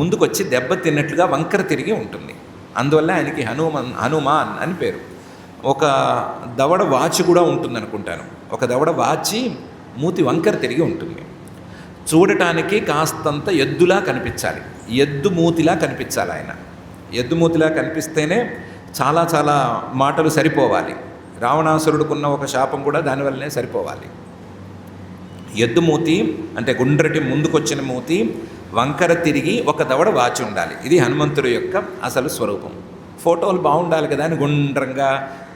ముందుకొచ్చి దెబ్బ తిన్నట్లుగా వంకర తిరిగి ఉంటుంది. అందువల్ల ఆయనకి హనుమాన్ అని పేరు. ఒక దవడ వాచి కూడా ఉంటుంది అనుకుంటాను. ఒక దవడ వాచి మూతి వంకర తిరిగి ఉంటుంది. చూడటానికి కాస్తంత ఎద్దులా కనిపించాలి, ఎద్దు మూతిలా కనిపించాలి ఆయన. ఎద్దు మూతిలా కనిపిస్తేనే చాలా చాలా మాటలు సరిపోవాలి. రావణాసురుడుకున్న ఒక శాపం కూడా దానివల్లనే సరిపోవాలి. ఎద్దు మూతి అంటే గుండ్రటి ముందుకొచ్చిన మూతి, వంకర తిరిగి ఒక దవడ వాచి ఉండాలి. ఇది హనుమంతుడి యొక్క అసలు స్వరూపం. ఫోటోలు బాగుండాలి కదా అని గుండ్రంగా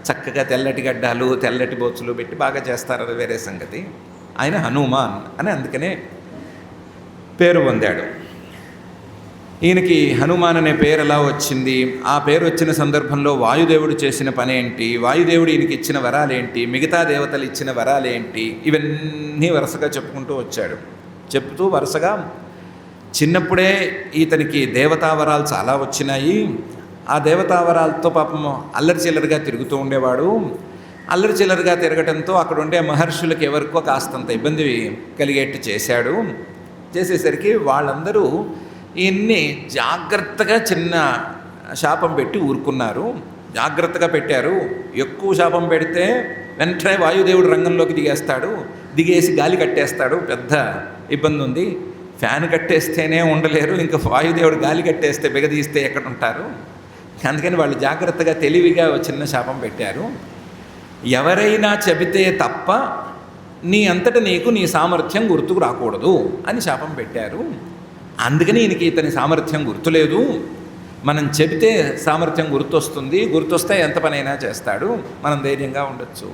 చక్కగా తెల్లటి గడ్డాలు తెల్లటి బొచ్చులు పెట్టి బాగా చేస్తారు, అది వేరే సంగతి. ఆయన హనుమాన్ అని అందుకనే పేరు పొందాడు. ఈయనకి హనుమాన్ అనే పేరు ఎలా వచ్చింది, ఆ పేరు వచ్చిన సందర్భంలో వాయుదేవుడు చేసిన పని ఏంటి, వాయుదేవుడు ఈయనకి ఇచ్చిన వరాలేంటి, మిగతా దేవతలు ఇచ్చిన వరాలేంటి, ఇవన్నీ వరుసగా చెప్పుకుంటూ వచ్చాడు. చెప్తూ వరుసగా చిన్నప్పుడే ఇతనికి దేవతావరాలు చాలా వచ్చినాయి. ఆ దేవతావరాలతో పాపం అల్లరి చిల్లరిగా తిరుగుతూ ఉండేవాడు. అల్లరి చిల్లరిగా తిరగటంతో అక్కడ ఉండే మహర్షులకు ఎవరికో కాస్తంత ఇబ్బంది కలిగేట్టు చేశాడు. చేసేసరికి వాళ్ళందరూ ఈయన్ని జాగ్రత్తగా చిన్న శాపం పెట్టి ఊరుకున్నారు. జాగ్రత్తగా పెట్టారు. ఎక్కువ శాపం పెడితే వెంటనే వాయుదేవుడు రంగంలోకి దిగేస్తాడు, దిగేసి గాలి కట్టేస్తాడు, పెద్ద ఇబ్బంది ఉంది. ఫ్యాన్ కట్టేస్తేనే ఉండలేరు, ఇంకా వాయుదేవుడు గాలి కట్టేస్తే బిగదీస్తే ఎక్కడ ఉంటారు. అందుకని వాళ్ళు జాగ్రత్తగా తెలివిగా చిన్న శాపం పెట్టారు. ఎవరైనా చెబితే తప్ప నీ అంతట నీకు నీ సామర్థ్యం గుర్తుకు రాకూడదు అని శాపం పెట్టారు. అందుకని ఈయనకి ఇతని సామర్థ్యం గుర్తులేదు. మనం చెబితే సామర్థ్యం గుర్తొస్తుంది, గుర్తొస్తే ఎంత పనైనా చేస్తాడు, మనం ధైర్యంగా ఉండొచ్చు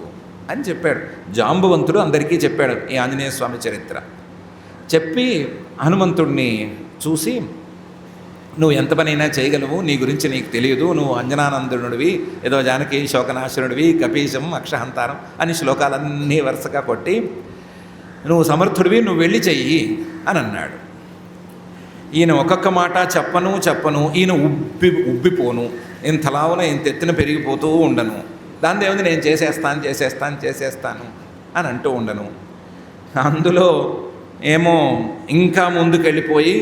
అని చెప్పాడు. జాంబవంతుడు అందరికీ చెప్పాడు ఈ ఆంజనేయ స్వామి చరిత్ర. చెప్పి హనుమంతుడిని చూసి, నువ్వు ఎంత పనైనా చేయగలవు, నీ గురించి నీకు తెలియదు, నువ్వు అంజనానందునుడివి, ఏదో జానకి శోకనాశనుడివి, కపీశం అక్షహంతారం అని శ్లోకాలన్నీ వరుసగా కొట్టి, నువ్వు సమర్థుడివి, నువ్వు వెళ్ళి చెయ్యి అని అన్నాడు. ఈయన ఒక్కొక్క మాట చెప్పను, ఈయన ఉబ్బిపోను, ఇంతలావున ఇంత ఎత్తున పెరిగిపోతూ ఉండను, దాని దేవుంది నేను చేసేస్తాను అని అంటూ ఉండను. అందులో ఏమో ఇంకా ముందుకెళ్ళిపోయి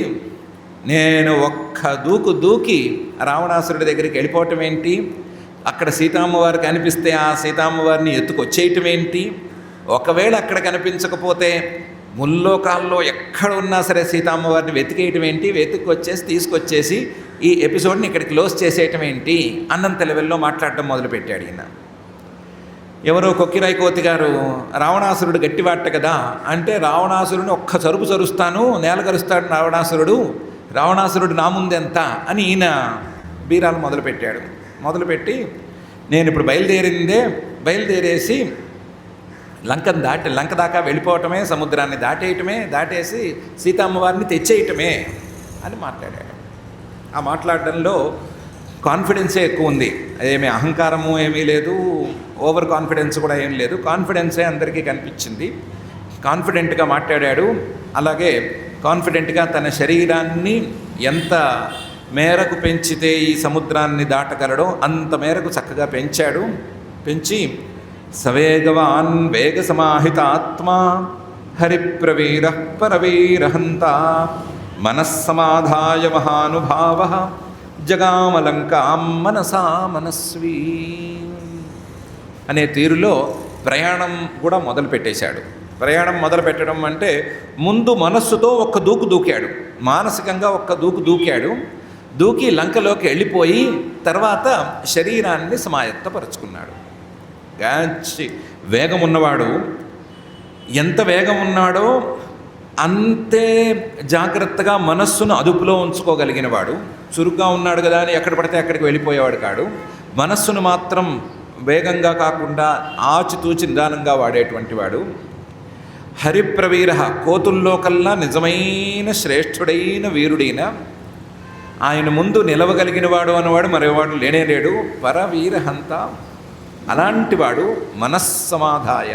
నేను ఒక్క దూకి రావణాసురుడి దగ్గరికి వెళ్ళిపోవటం ఏంటి, అక్కడ సీతామ్మవారు కనిపిస్తే ఆ సీతామ్మవారిని ఎత్తుకొచ్చేయటం ఏంటి, ఒకవేళ అక్కడ కనిపించకపోతే ముల్లోకాల్లో ఎక్కడ ఉన్నా సరే సీతామ్మవారిని వెతికేయటం ఏంటి, తీసుకొచ్చేసి ఈ ఎపిసోడ్ని ఇక్కడ క్లోజ్ చేసేయటం ఏంటి అన్నంత లెవెల్లో మాట్లాడటం మొదలుపెట్టాడు ఈయన. ఎవరో కొక్కిరాయి కోతి గారు రావణాసురుడు గట్టివాట కదా అంటే, రావణాసురుడిని ఒక్క చరుపు చరుస్తాను, నేల కరుస్తాడు రావణాసురుడు నా ముందెంత అని ఈయన బీరాలు మొదలుపెట్టాడు. మొదలుపెట్టి నేను ఇప్పుడు బయలుదేరేసి లంక దాకా వెళ్ళిపోవటమే, సముద్రాన్ని దాటేసి సీతమ్మవారిని తెచ్చేయటమే అని మాట్లాడాడు. ఆ మాట్లాడడంలో కాన్ఫిడెన్సే ఎక్కువ ఉంది, ఏమీ అహంకారము ఏమీ లేదు, ఓవర్ కాన్ఫిడెన్స్ కూడా ఏం లేదు, కాన్ఫిడెన్సే అందరికీ కనిపించింది. కాన్ఫిడెంట్గా మాట్లాడాడు. అలాగే కాన్ఫిడెంట్గా తన శరీరాన్ని ఎంత మేరకు పెంచితే ఈ సముద్రాన్ని దాటగలడో అంత మేరకు చక్కగా పెంచి సవేగవాన్ వేగ సమాహిత ఆత్మా హరిప్రవీర పరవీరహంత మనస్సమాధాయ మహానుభావ జగామలంకాం మనసా మనస్వీ అనే తీరులో ప్రయాణం కూడా మొదలుపెట్టేశాడు. ప్రయాణం మొదలుపెట్టడం అంటే ముందు మనస్సుతో ఒక్క దూకాడు, మానసికంగా ఒక్క దూకాడు. దూకి లంకలోకి వెళ్ళిపోయి తర్వాత శరీరాన్ని సమాయత్తపరుచుకున్నాడు. వేగం ఉన్నవాడు ఎంత వేగం ఉన్నాడో అంతే జాగ్రత్తగా మనస్సును అదుపులో ఉంచుకోగలిగిన వాడు. చురుగ్గా ఉన్నాడు కదా అని ఎక్కడ పడితే అక్కడికి వెళ్ళిపోయేవాడు కాడు. మనస్సును మాత్రం వేగంగా కాకుండా ఆచితూచి నిదానంగా వాడేటువంటి వాడు. హరిప్రవీర, కోతుల్లో కల్లా నిజమైన శ్రేష్ఠుడైన వీరుడైన ఆయన ముందు నిలవగలిగిన వాడు అన్నవాడు మరోవాడు లేనేలేడు. పరవీరహంత, అలాంటి వాడు మనస్సమాధాయ,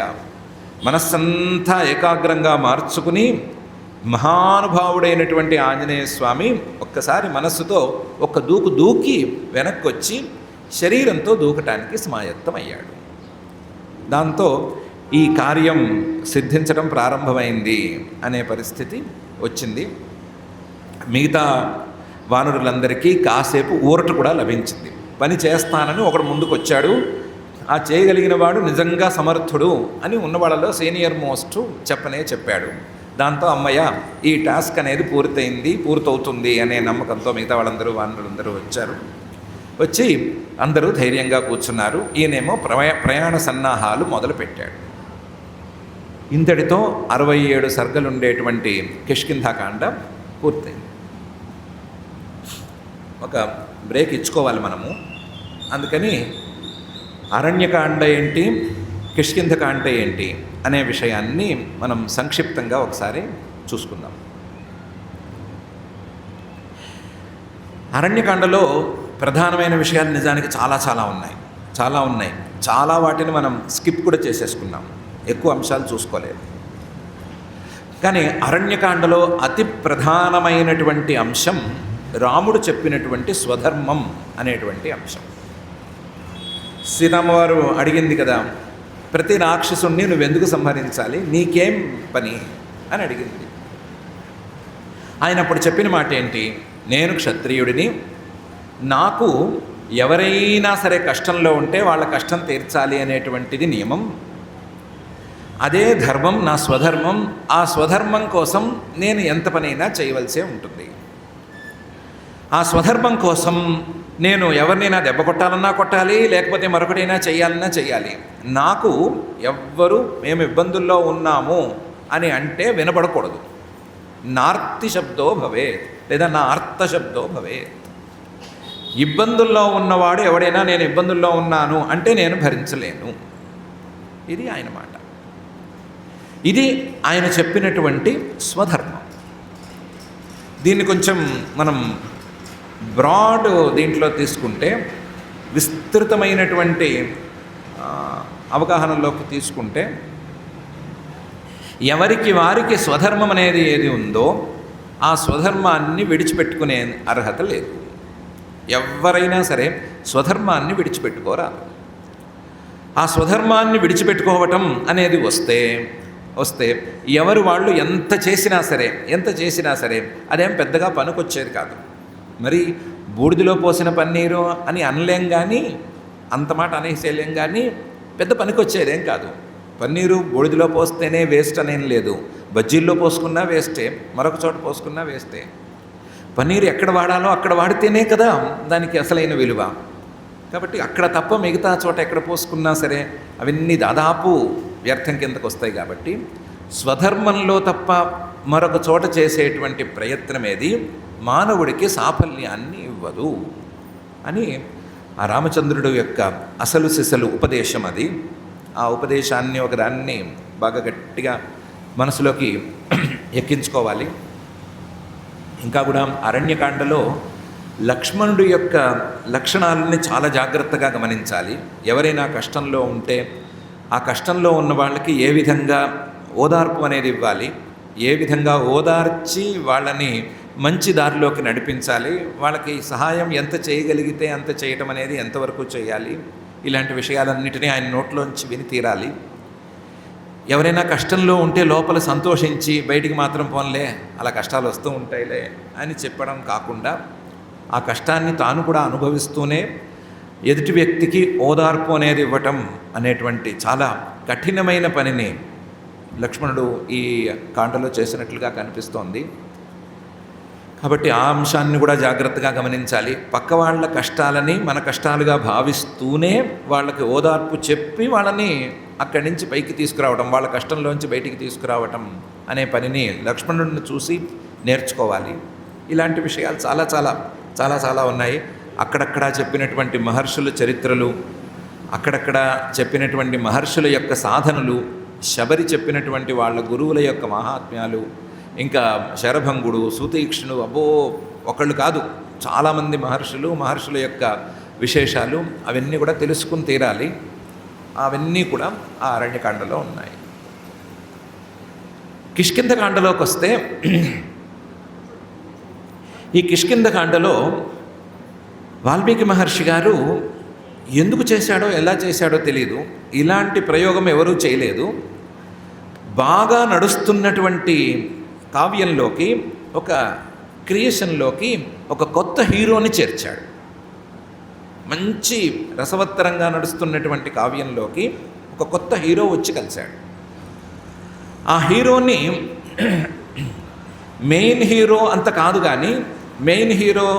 మనస్సంతా ఏకాగ్రంగా మార్చుకుని మహానుభావుడైనటువంటి ఆంజనేయ స్వామి ఒక్కసారి మనస్సుతో ఒక్క దూకు దూకి వెనక్కి వచ్చి శరీరంతో దూకటానికి సమాయత్తమయ్యాడు. దాంతో ఈ కార్యం సిద్ధించడం ప్రారంభమైంది అనే పరిస్థితి వచ్చింది. మిగతా వానరులందరికీ కాసేపు ఊరట కూడా లభించింది. పని చేస్తానని ఒకడు ముందుకు వచ్చాడు. ఆ చేయగలిగిన వాడు నిజంగా సమర్థుడు అని ఉన్నవాళ్ళలో సీనియర్ మోస్ట్ చెప్పాడు. దాంతో అమ్మయ్య ఈ టాస్క్ అనేది పూర్తవుతుంది అనే నమ్మకంతో మిగతా వానరులందరూ వచ్చారు. వచ్చి అందరూ ధైర్యంగా కూర్చున్నారు. ఈయనేమో ప్రయాణ సన్నాహాలు మొదలుపెట్టాడు. ఇంతటితో 67 సర్గలుండేటువంటి కిష్కింధాకాండ పూర్తయింది. ఒక బ్రేక్ ఇచ్చుకోవాలి మనము. అందుకని అరణ్యకాండ ఏంటి, కిష్కింధకాండ ఏంటి అనే విషయాన్ని మనం సంక్షిప్తంగా ఒకసారి చూసుకుందాం. అరణ్యకాండలో ప్రధానమైన విషయాలు నిజానికి చాలా ఉన్నాయి. చాలా వాటిని మనం స్కిప్ కూడా చేసేసుకున్నాం, ఎక్కువ అంశాలు చూసుకోలేదు. కానీ అరణ్యకాండలో అతి ప్రధానమైనటువంటి అంశం రాముడు చెప్పినటువంటి స్వధర్మం అనేటువంటి అంశం. సీతమ్మవారు అడిగింది కదా, ప్రతి రాక్షసుణ్ణి నువ్వెందుకు సంహరించాలి, నీకేం పని అని అడిగింది. ఆయన అప్పుడు చెప్పిన మాట ఏంటి, నేను క్షత్రియుడిని, నాకు ఎవరైనా సరే కష్టంలో ఉంటే వాళ్ళ కష్టం తీర్చాలి అనేటువంటిది నియమం. అదే ధర్మం, నా స్వధర్మం. ఆ స్వధర్మం కోసం నేను ఎంత పనైనా చేయవలసే ఉంటుంది. ఆ స్వధర్మం కోసం నేను ఎవరినైనా దెబ్బ కొట్టాలన్నా కొట్టాలి, లేకపోతే మరొకటైనా చేయాలన్నా చేయాలి. నాకు ఎవ్వరు మేము ఇబ్బందుల్లో ఉన్నాము అని అంటే వినపడకూడదు. నార్తి శబ్దో భవేత్, లేదా నా అర్థ శబ్దో భవేత్. ఇబ్బందుల్లో ఉన్నవాడు ఎవడైనా నేను ఇబ్బందుల్లో ఉన్నాను అంటే నేను భరించలేను. ఇది ఆయన మాట. ఇది ఆయన చెప్పినటువంటి స్వధర్మం. దీన్ని కొంచెం మనం బ్రాడ్ దీంట్లో తీసుకుంటే, విస్తృతమైనటువంటి అవగాహనలోకి తీసుకుంటే, ఎవరికి వారికి స్వధర్మం అనేది ఏది ఉందో ఆ స్వధర్మాన్ని విడిచిపెట్టుకునే అర్హత లేదు. ఎవరైనా సరే స్వధర్మాన్ని విడిచిపెట్టుకోరాదు. ఆ స్వధర్మాన్ని విడిచిపెట్టుకోవటం అనేది వస్తే ఎవరు వాళ్ళు ఎంత చేసినా సరే అదేం పెద్దగా పనికొచ్చేది కాదు. మరి బూడిదలో పోసిన పన్నీరు అని అనలేం, కానీ అంత మాట అనేసేలేం, కానీ పెద్ద పనికొచ్చేదేం కాదు. పన్నీరు బూడిదలో పోస్తేనే వేస్ట్ అనేం లేదు. బజ్జీల్లో పోసుకున్నా వేస్టే, మరొక చోట పోసుకున్నా వేస్టే. పన్నీరు ఎక్కడ వాడాలో అక్కడ వాడితేనే కదా దానికి అసలైన విలువ. కాబట్టి అక్కడ తప్ప మిగతా చోట ఎక్కడ పోసుకున్నా సరే అవన్నీ దాదాపు వ్యర్థం కిందకు వస్తాయి. కాబట్టి స్వధర్మంలో తప్ప మరొక చోట చేసేటువంటి ప్రయత్నం ఏది మానవుడికి సాఫల్యాన్ని ఇవ్వదు అని ఆ రామచంద్రుడు యొక్క అసలు సిసలు ఉపదేశం అది. ఆ ఉపదేశాన్ని ఒకదాన్ని బాగా గట్టిగా మనసులోకి ఎక్కించుకోవాలి. ఇంకా కూడా అరణ్యకాండలో లక్ష్మణుడి యొక్క లక్షణాలని చాలా జాగ్రత్తగా గమనించాలి. ఎవరైనా కష్టంలో ఉంటే ఆ కష్టంలో ఉన్న వాళ్ళకి ఏ విధంగా ఓదార్పు అనేది ఇవ్వాలి, ఏ విధంగా ఓదార్చి వాళ్ళని మంచి దారిలోకి నడిపించాలి, వాళ్ళకి సహాయం ఎంత చేయగలిగితే అంత చేయటం అనేది ఎంతవరకు చేయాలి, ఇలాంటి విషయాలన్నిటినీ ఆయన నోట్లోంచి విని తీరాలి. ఎవరైనా కష్టంలో ఉంటే లోపల సంతోషించి బయటికి మాత్రం పోన్లే అలా కష్టాలు వస్తూ ఉంటాయిలే అని చెప్పడం కాకుండా, ఆ కష్టాన్ని తాను కూడా అనుభవిస్తూనే ఎదుటి వ్యక్తికి ఓదార్పు అనేది ఇవ్వటం అనేటువంటి చాలా కఠినమైన పనిని లక్ష్మణుడు ఈ కాండలో చేసినట్లుగా కనిపిస్తోంది. కాబట్టి ఆ అంశాన్ని కూడా జాగ్రత్తగా గమనించాలి. పక్క వాళ్ళ కష్టాలని మన కష్టాలుగా భావిస్తూనే వాళ్ళకి ఓదార్పు చెప్పి వాళ్ళని అక్కడి నుంచి పైకి తీసుకురావడం, వాళ్ళ కష్టంలోంచి బయటికి తీసుకురావటం అనే పనిని లక్ష్మణుడిని చూసి నేర్చుకోవాలి. ఇలాంటి విషయాలు చాలా చాలా చాలా చాలా ఉన్నాయి. అక్కడక్కడ చెప్పినటువంటి మహర్షుల చరిత్రలు, అక్కడక్కడ చెప్పినటువంటి మహర్షుల యొక్క సాధనలు, శబరి చెప్పినటువంటి వాళ్ళ గురువుల యొక్క మహాత్మ్యాలు, ఇంకా శరభంగుడు, సూతీక్ష్ణుడు, అబ్బో ఒకళ్ళు కాదు చాలామంది మహర్షుల యొక్క విశేషాలు అవన్నీ కూడా తెలుసుకుని తీరాలి. అవన్నీ కూడా ఆ అరణ్యకాండలో ఉన్నాయి. కిష్కింధకాండలోకి వస్తే, ఈ కిష్కింధకాండలో వాల్మీకి మహర్షి గారు ఎందుకు చేశాడో ఎలా చేశాడో తెలియదు. ఇలాంటి ప్రయోగం ఎవరూ చేయలేదు. బాగా నడుస్తున్నటువంటి కావ్యంలోకి, ఒక క్రియేషన్లోకి ఒక కొత్త హీరోని చేర్చాడు. మంచి రసవత్తరంగా నడుస్తున్నటువంటి కావ్యంలోకి ఒక కొత్త హీరో వచ్చి కలిశాడు. ఆ హీరోని మెయిన్ హీరో అంత కాదు కానీ, మెయిన్ హీరో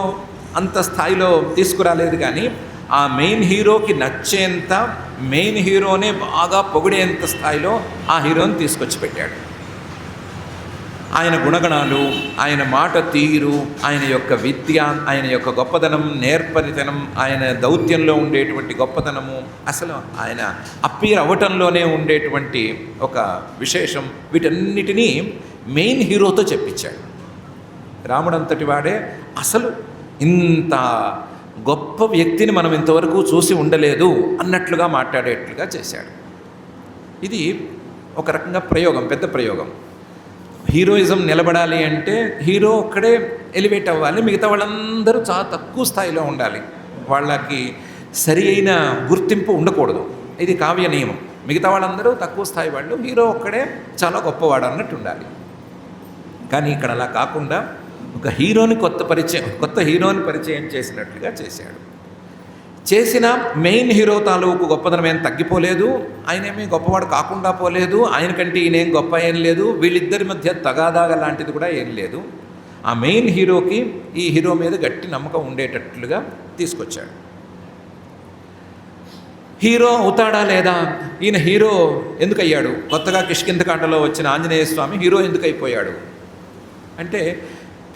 అంత స్థాయిలో తీసుకురాలేదు కానీ, ఆ మెయిన్ హీరోకి నచ్చేంత, మెయిన్ హీరోనే బాగా పొగిడేంత స్థాయిలో ఆ హీరోని తీసుకొచ్చి పెట్టాడు. ఆయన గుణగణాలు, ఆయన మాట తీరు, ఆయన యొక్క విద్య, ఆయన యొక్క గొప్పతనం, నేర్పరితనం, ఆయన దౌత్యంలో ఉండేటువంటి గొప్పతనము, అసలు ఆయన అప్పీర్ అవ్వటంలోనే ఉండేటువంటి ఒక విశేషం, వీటన్నిటినీ మెయిన్ హీరోతో చెప్పించాడు. రాముడంతటి వాడే అసలు ఇంత గొప్ప వ్యక్తిని మనం ఇంతవరకు చూసి ఉండలేదు అన్నట్లుగా మాట్లాడేట్లుగా చేశాడు. ఇది ఒక రకంగా ప్రయోగం, పెద్ద ప్రయోగం. హీరోయిజం నిలబడాలి అంటే హీరో ఒక్కడే ఎలివేట్ అవ్వాలి, మిగతా వాళ్ళందరూ చాలా తక్కువ స్థాయిలో ఉండాలి, వాళ్ళకి సరి అయిన గుర్తింపు ఉండకూడదు. ఇది కావ్య నియమం. మిగతా వాళ్ళందరూ తక్కువ స్థాయి వాళ్ళు, హీరో ఒక్కడే చాలా గొప్పవాడు అన్నట్టు ఉండాలి. కానీ ఇక్కడ అలా కాకుండా ఒక హీరోని కొత్త హీరోని పరిచయం చేసినట్లుగా చేశాడు. చేసిన మెయిన్ హీరో తాలూకు గొప్పదనం ఏం తగ్గిపోలేదు, ఆయనేమీ గొప్పవాడు కాకుండా పోలేదు, ఆయనకంటే ఈయనేం గొప్ప ఏం లేదు, వీళ్ళిద్దరి మధ్య తగాదాగా లాంటిది కూడా ఏం లేదు. ఆ మెయిన్ హీరోకి ఈ హీరో మీద గట్టి నమ్మకం ఉండేటట్లుగా తీసుకొచ్చాడు. హీరో అవుతాడా లేదా, ఈయన హీరో ఎందుకు అయ్యాడు, కొత్తగా కిష్కింధకాండలో వచ్చిన ఆంజనేయ స్వామి హీరో ఎందుకు అయిపోయాడు అంటే,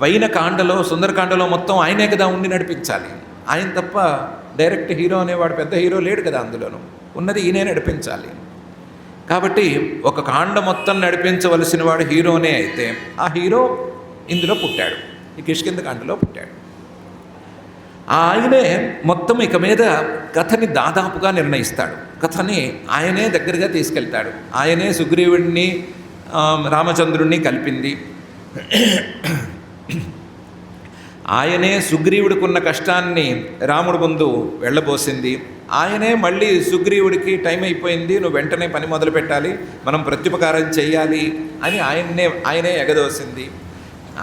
పైన కాండలో, సుందరకాండలో మొత్తం ఆయనే కదా ఉండి నడిపించాలి. ఆయన తప్ప డైరెక్ట్ హీరో అనేవాడు పెద్ద హీరో లేడు కదా, అందులోనూ ఉన్నది ఈయనే నడిపించాలి. కాబట్టి ఒక కాండ మొత్తం నడిపించవలసిన వాడు హీరోనే అయితే, ఆ హీరో ఇందులో పుట్టాడు, ఈ కిష్కింధకాండలో పుట్టాడు. ఆయనే మొత్తం ఇక మీద కథని దాదాపుగా నిర్ణయిస్తాడు, కథని ఆయనే దగ్గరగా తీసుకెళ్తాడు. ఆయనే సుగ్రీవుడిని రామచంద్రుణ్ణి కలిపింది, ఆయనే సుగ్రీవుడికున్న కష్టాన్ని రాముడి ముందు వెళ్ళబోసింది, ఆయనే మళ్ళీ సుగ్రీవుడికి టైం అయిపోయింది, నువ్వు వెంటనే పని మొదలు పెట్టాలి, మనం ప్రత్యుపకారం చెయ్యాలి అని ఆయనే ఎగదోసింది.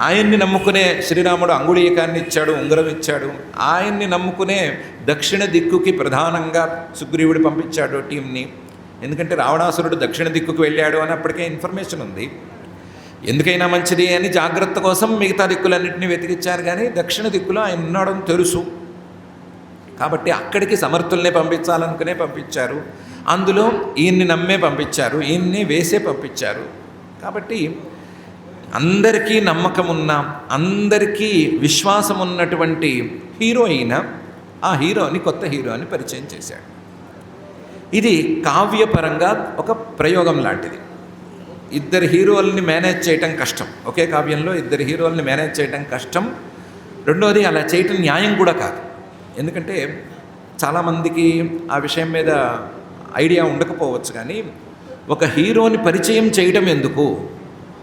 ఆయన్ని నమ్ముకునే శ్రీరాముడు అంగుళీయకాన్ని ఇచ్చాడు, ఉంగరం ఇచ్చాడు. ఆయన్ని నమ్ముకునే దక్షిణ దిక్కుకి ప్రధానంగా సుగ్రీవుడు పంపించాడు టీంని. ఎందుకంటే రావణాసురుడు దక్షిణ దిక్కుకు వెళ్ళాడు అని అప్పటికే ఇన్ఫర్మేషన్ ఉంది. ఎందుకైనా మంచిది అని జాగ్రత్త కోసం మిగతా దిక్కులన్నింటినీ వెతికిచ్చారు, కానీ దక్షిణ దిక్కులో ఆయన ఉన్నాడని తెలుసు. కాబట్టి అక్కడికి సమర్థుల్నే పంపించాలనుకునే పంపించారు. అందులో ఈయన్ని నమ్మే పంపించారు, ఈయన్ని వేసే పంపించారు. కాబట్టి అందరికీ నమ్మకం ఉన్న, అందరికీ విశ్వాసం ఉన్నటువంటి హీరో అయిన ఆ హీరోని, కొత్త హీరోని పరిచయం చేశాడు. ఇది కావ్యపరంగా ఒక ప్రయోగం లాంటిది. ఇద్దరు హీరోల్ని మేనేజ్ చేయటం కష్టం, ఒకే కావ్యంలో ఇద్దరు హీరోల్ని మేనేజ్ చేయటం కష్టం. రెండోది, అలా చేయటం న్యాయం కూడా కాదు. ఎందుకంటే చాలామందికి ఆ విషయం మీద ఐడియా ఉండకపోవచ్చు, కానీ ఒక హీరోని పరిచయం చేయడం ఎందుకు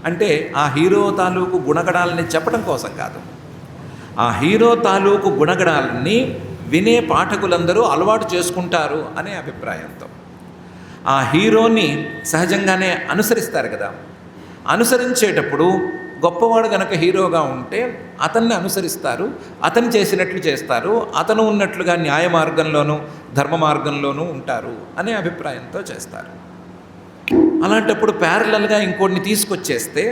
అంటే, ఆ హీరో తాలూకు గుణగణాలని చెప్పడం కోసం కాదు, ఆ హీరో తాలూకు గుణగణాలని వినే పాఠకులందరూ అలవాటు చేసుకుంటారు అనే అభిప్రాయంతో ఆ హీరోని సహజంగానే అనుసరిస్తారు కదా. అనుసరించేటప్పుడు గొప్పవాడు గనక హీరోగా ఉంటే అతన్ని అనుసరిస్తారు, అతను చేసినట్లు చేస్తారు, అతను ఉన్నట్లుగా న్యాయ మార్గంలోనూ ధర్మ మార్గంలోనూ ఉంటారు అనే అభిప్రాయంతో చేస్తారు. అలాంటప్పుడు ప్యారలల్గా ఇంకోటిని తీసుకొచ్చేస్తే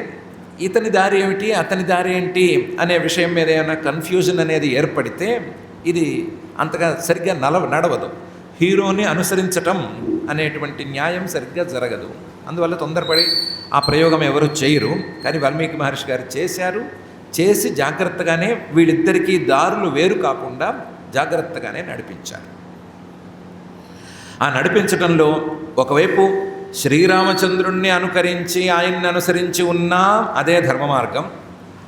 ఇతని దారి ఏమిటి, అతని దారి ఏంటి అనే విషయం మీద ఏమైనా కన్ఫ్యూజన్ అనేది ఏర్పడితే ఇది అంతగా సరిగ్గా నడవదు. హీరోని అనుసరించటం అనేటువంటి న్యాయం సరిగ్గా జరగదు. అందువల్ల తొందరపడి ఆ ప్రయోగం ఎవరు చేయరు. కానీ వాల్మీకి మహర్షి గారు చేశారు. చేసి జాగ్రత్తగానే వీళ్ళిద్దరికీ దారులు వేరు కాకుండా జాగ్రత్తగానే నడిపించారు. ఆ నడిపించడంలో ఒకవైపు శ్రీరామచంద్రుణ్ణి అనుకరించి ఆయన్ని అనుసరించి ఉన్నా అదే ధర్మ మార్గం,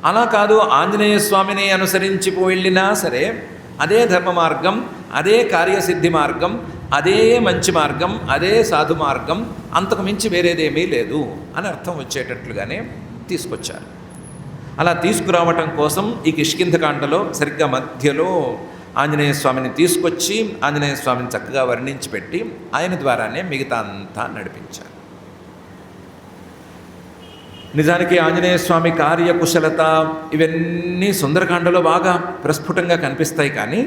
అలా కాదు ఆంజనేయ స్వామిని అనుసరించి వెళ్ళినా సరే అదే ధర్మ మార్గం, అదే కార్యసిద్ధి మార్గం, అదే మంచి మార్గం, అదే సాధు మార్గం, అంతకు మించి వేరేదేమీ లేదు అని అర్థం వచ్చేటట్లుగానే తీసుకొచ్చారు. అలా తీసుకురావటం కోసం ఈ కిష్కింధకాండలో సరిగ్గా మధ్యలో ఆంజనేయ స్వామిని తీసుకొచ్చి ఆంజనేయ స్వామిని చక్కగా వర్ణించి పెట్టి ఆయన ద్వారానే మిగతా అంతా నడిపించారు. నిజానికి ఆంజనేయ స్వామి కార్యకుశలత ఇవన్నీ సుందరకాండలో బాగా ప్రస్ఫుటంగా కనిపిస్తాయి. కానీ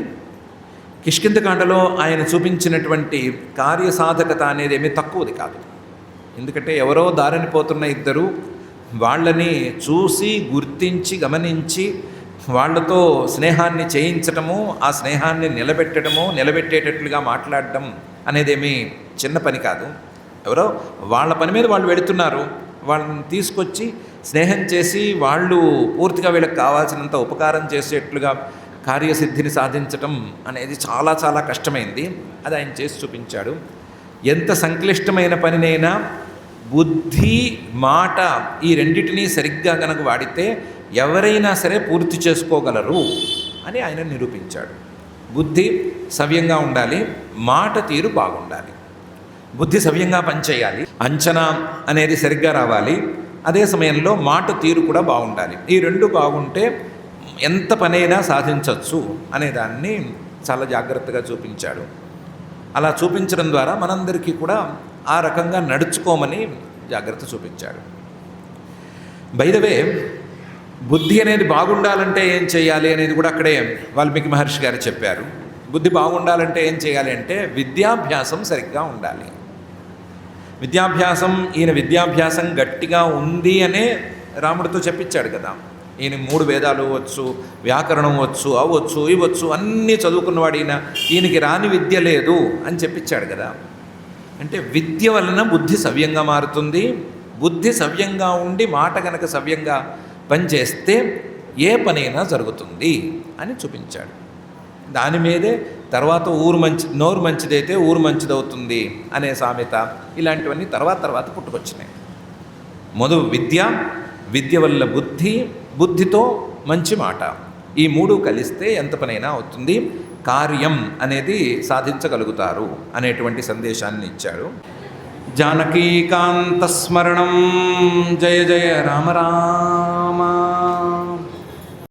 కిష్కింధకాండలో ఆయన చూపించినటువంటి కార్యసాధకత అనేది ఏమీ తక్కువది కాదు. ఎందుకంటే ఎవరో దారిని పోతున్న ఇద్దరు వాళ్ళని చూసి గుర్తించి గమనించి వాళ్లతో స్నేహాన్ని చేయించటము, ఆ స్నేహాన్ని నిలబెట్టేటట్లుగా మాట్లాడడం అనేదేమీ చిన్న పని కాదు. ఎవరో వాళ్ళ పని మీద వాళ్ళు వెళుతున్నారు, వాళ్ళని తీసుకొచ్చి స్నేహం చేసి వాళ్ళు పూర్తిగా వీళ్ళకి కావాల్సినంత ఉపకారం చేసేట్లుగా కార్యసిద్ధిని సాధించటం అనేది చాలా చాలా కష్టమైంది. అది ఆయన చేసి చూపించాడు. ఎంత సంక్లిష్టమైన పనినైనా బుద్ధి మాట ఈ రెండిటినీ సరిగ్గా కనుక వాడితే ఎవరైనా సరే పూర్తి చేసుకోగలరు అని ఆయన నిరూపించాడు. బుద్ధి సవ్యంగా ఉండాలి, మాట తీరు బాగుండాలి. బుద్ధి సవ్యంగా పనిచేయాలి, అంచనా అనేది సరిగ్గా రావాలి, అదే సమయంలో మాట తీరు కూడా బాగుండాలి. ఈ రెండు బాగుంటే ఎంత పనైనా సాధించవచ్చు అనేదాన్ని చాలా జాగ్రత్తగా చూపించాడు. అలా చూపించడం ద్వారా మనందరికీ కూడా ఆ రకంగా నడుచుకోమని జాగ్రత్త చూపించాడు. బై ద వే, బుద్ధి అనేది బాగుండాలంటే ఏం చేయాలి అనేది కూడా అక్కడే వాల్మీకి మహర్షి గారు చెప్పారు. బుద్ధి బాగుండాలంటే ఏం చేయాలి అంటే విద్యాభ్యాసం సరిగ్గా ఉండాలి. విద్యాభ్యాసం గట్టిగా ఉంది అనే రాముడితో చెప్పించాడు కదా. ఈయన 3 వేదాలు వచ్చు, వ్యాకరణం వచ్చు, అవచ్చు ఇవచ్చు అన్నీ చదువుకున్నవాడు ఈయనకి రాని విద్య లేదు అని చెప్పించాడు కదా. అంటే విద్య వలన బుద్ధి సవ్యంగా మారుతుంది. బుద్ధి సవ్యంగా ఉండి మాట కనుక సవ్యంగా పనిచేస్తే ఏ పనైనా జరుగుతుంది అని చూపించాడు. దాని మీదే తర్వాత నోరు మంచిదైతే ఊరు మంచిదవుతుంది అనే సామెత, ఇలాంటివన్నీ తర్వాత పుట్టుకొచ్చినాయి. మొదలు విద్య వల్ల బుద్ధితో మంచి మాట, ఈ 3 కలిస్తే ఎంత పనైనా అవుతుంది, కార్యం అనేది సాధించగలుగుతారు అనేటువంటి సందేశాన్ని ఇచ్చాడు. జానకీకాంతస్మరణం జయ జయ రామ రామ.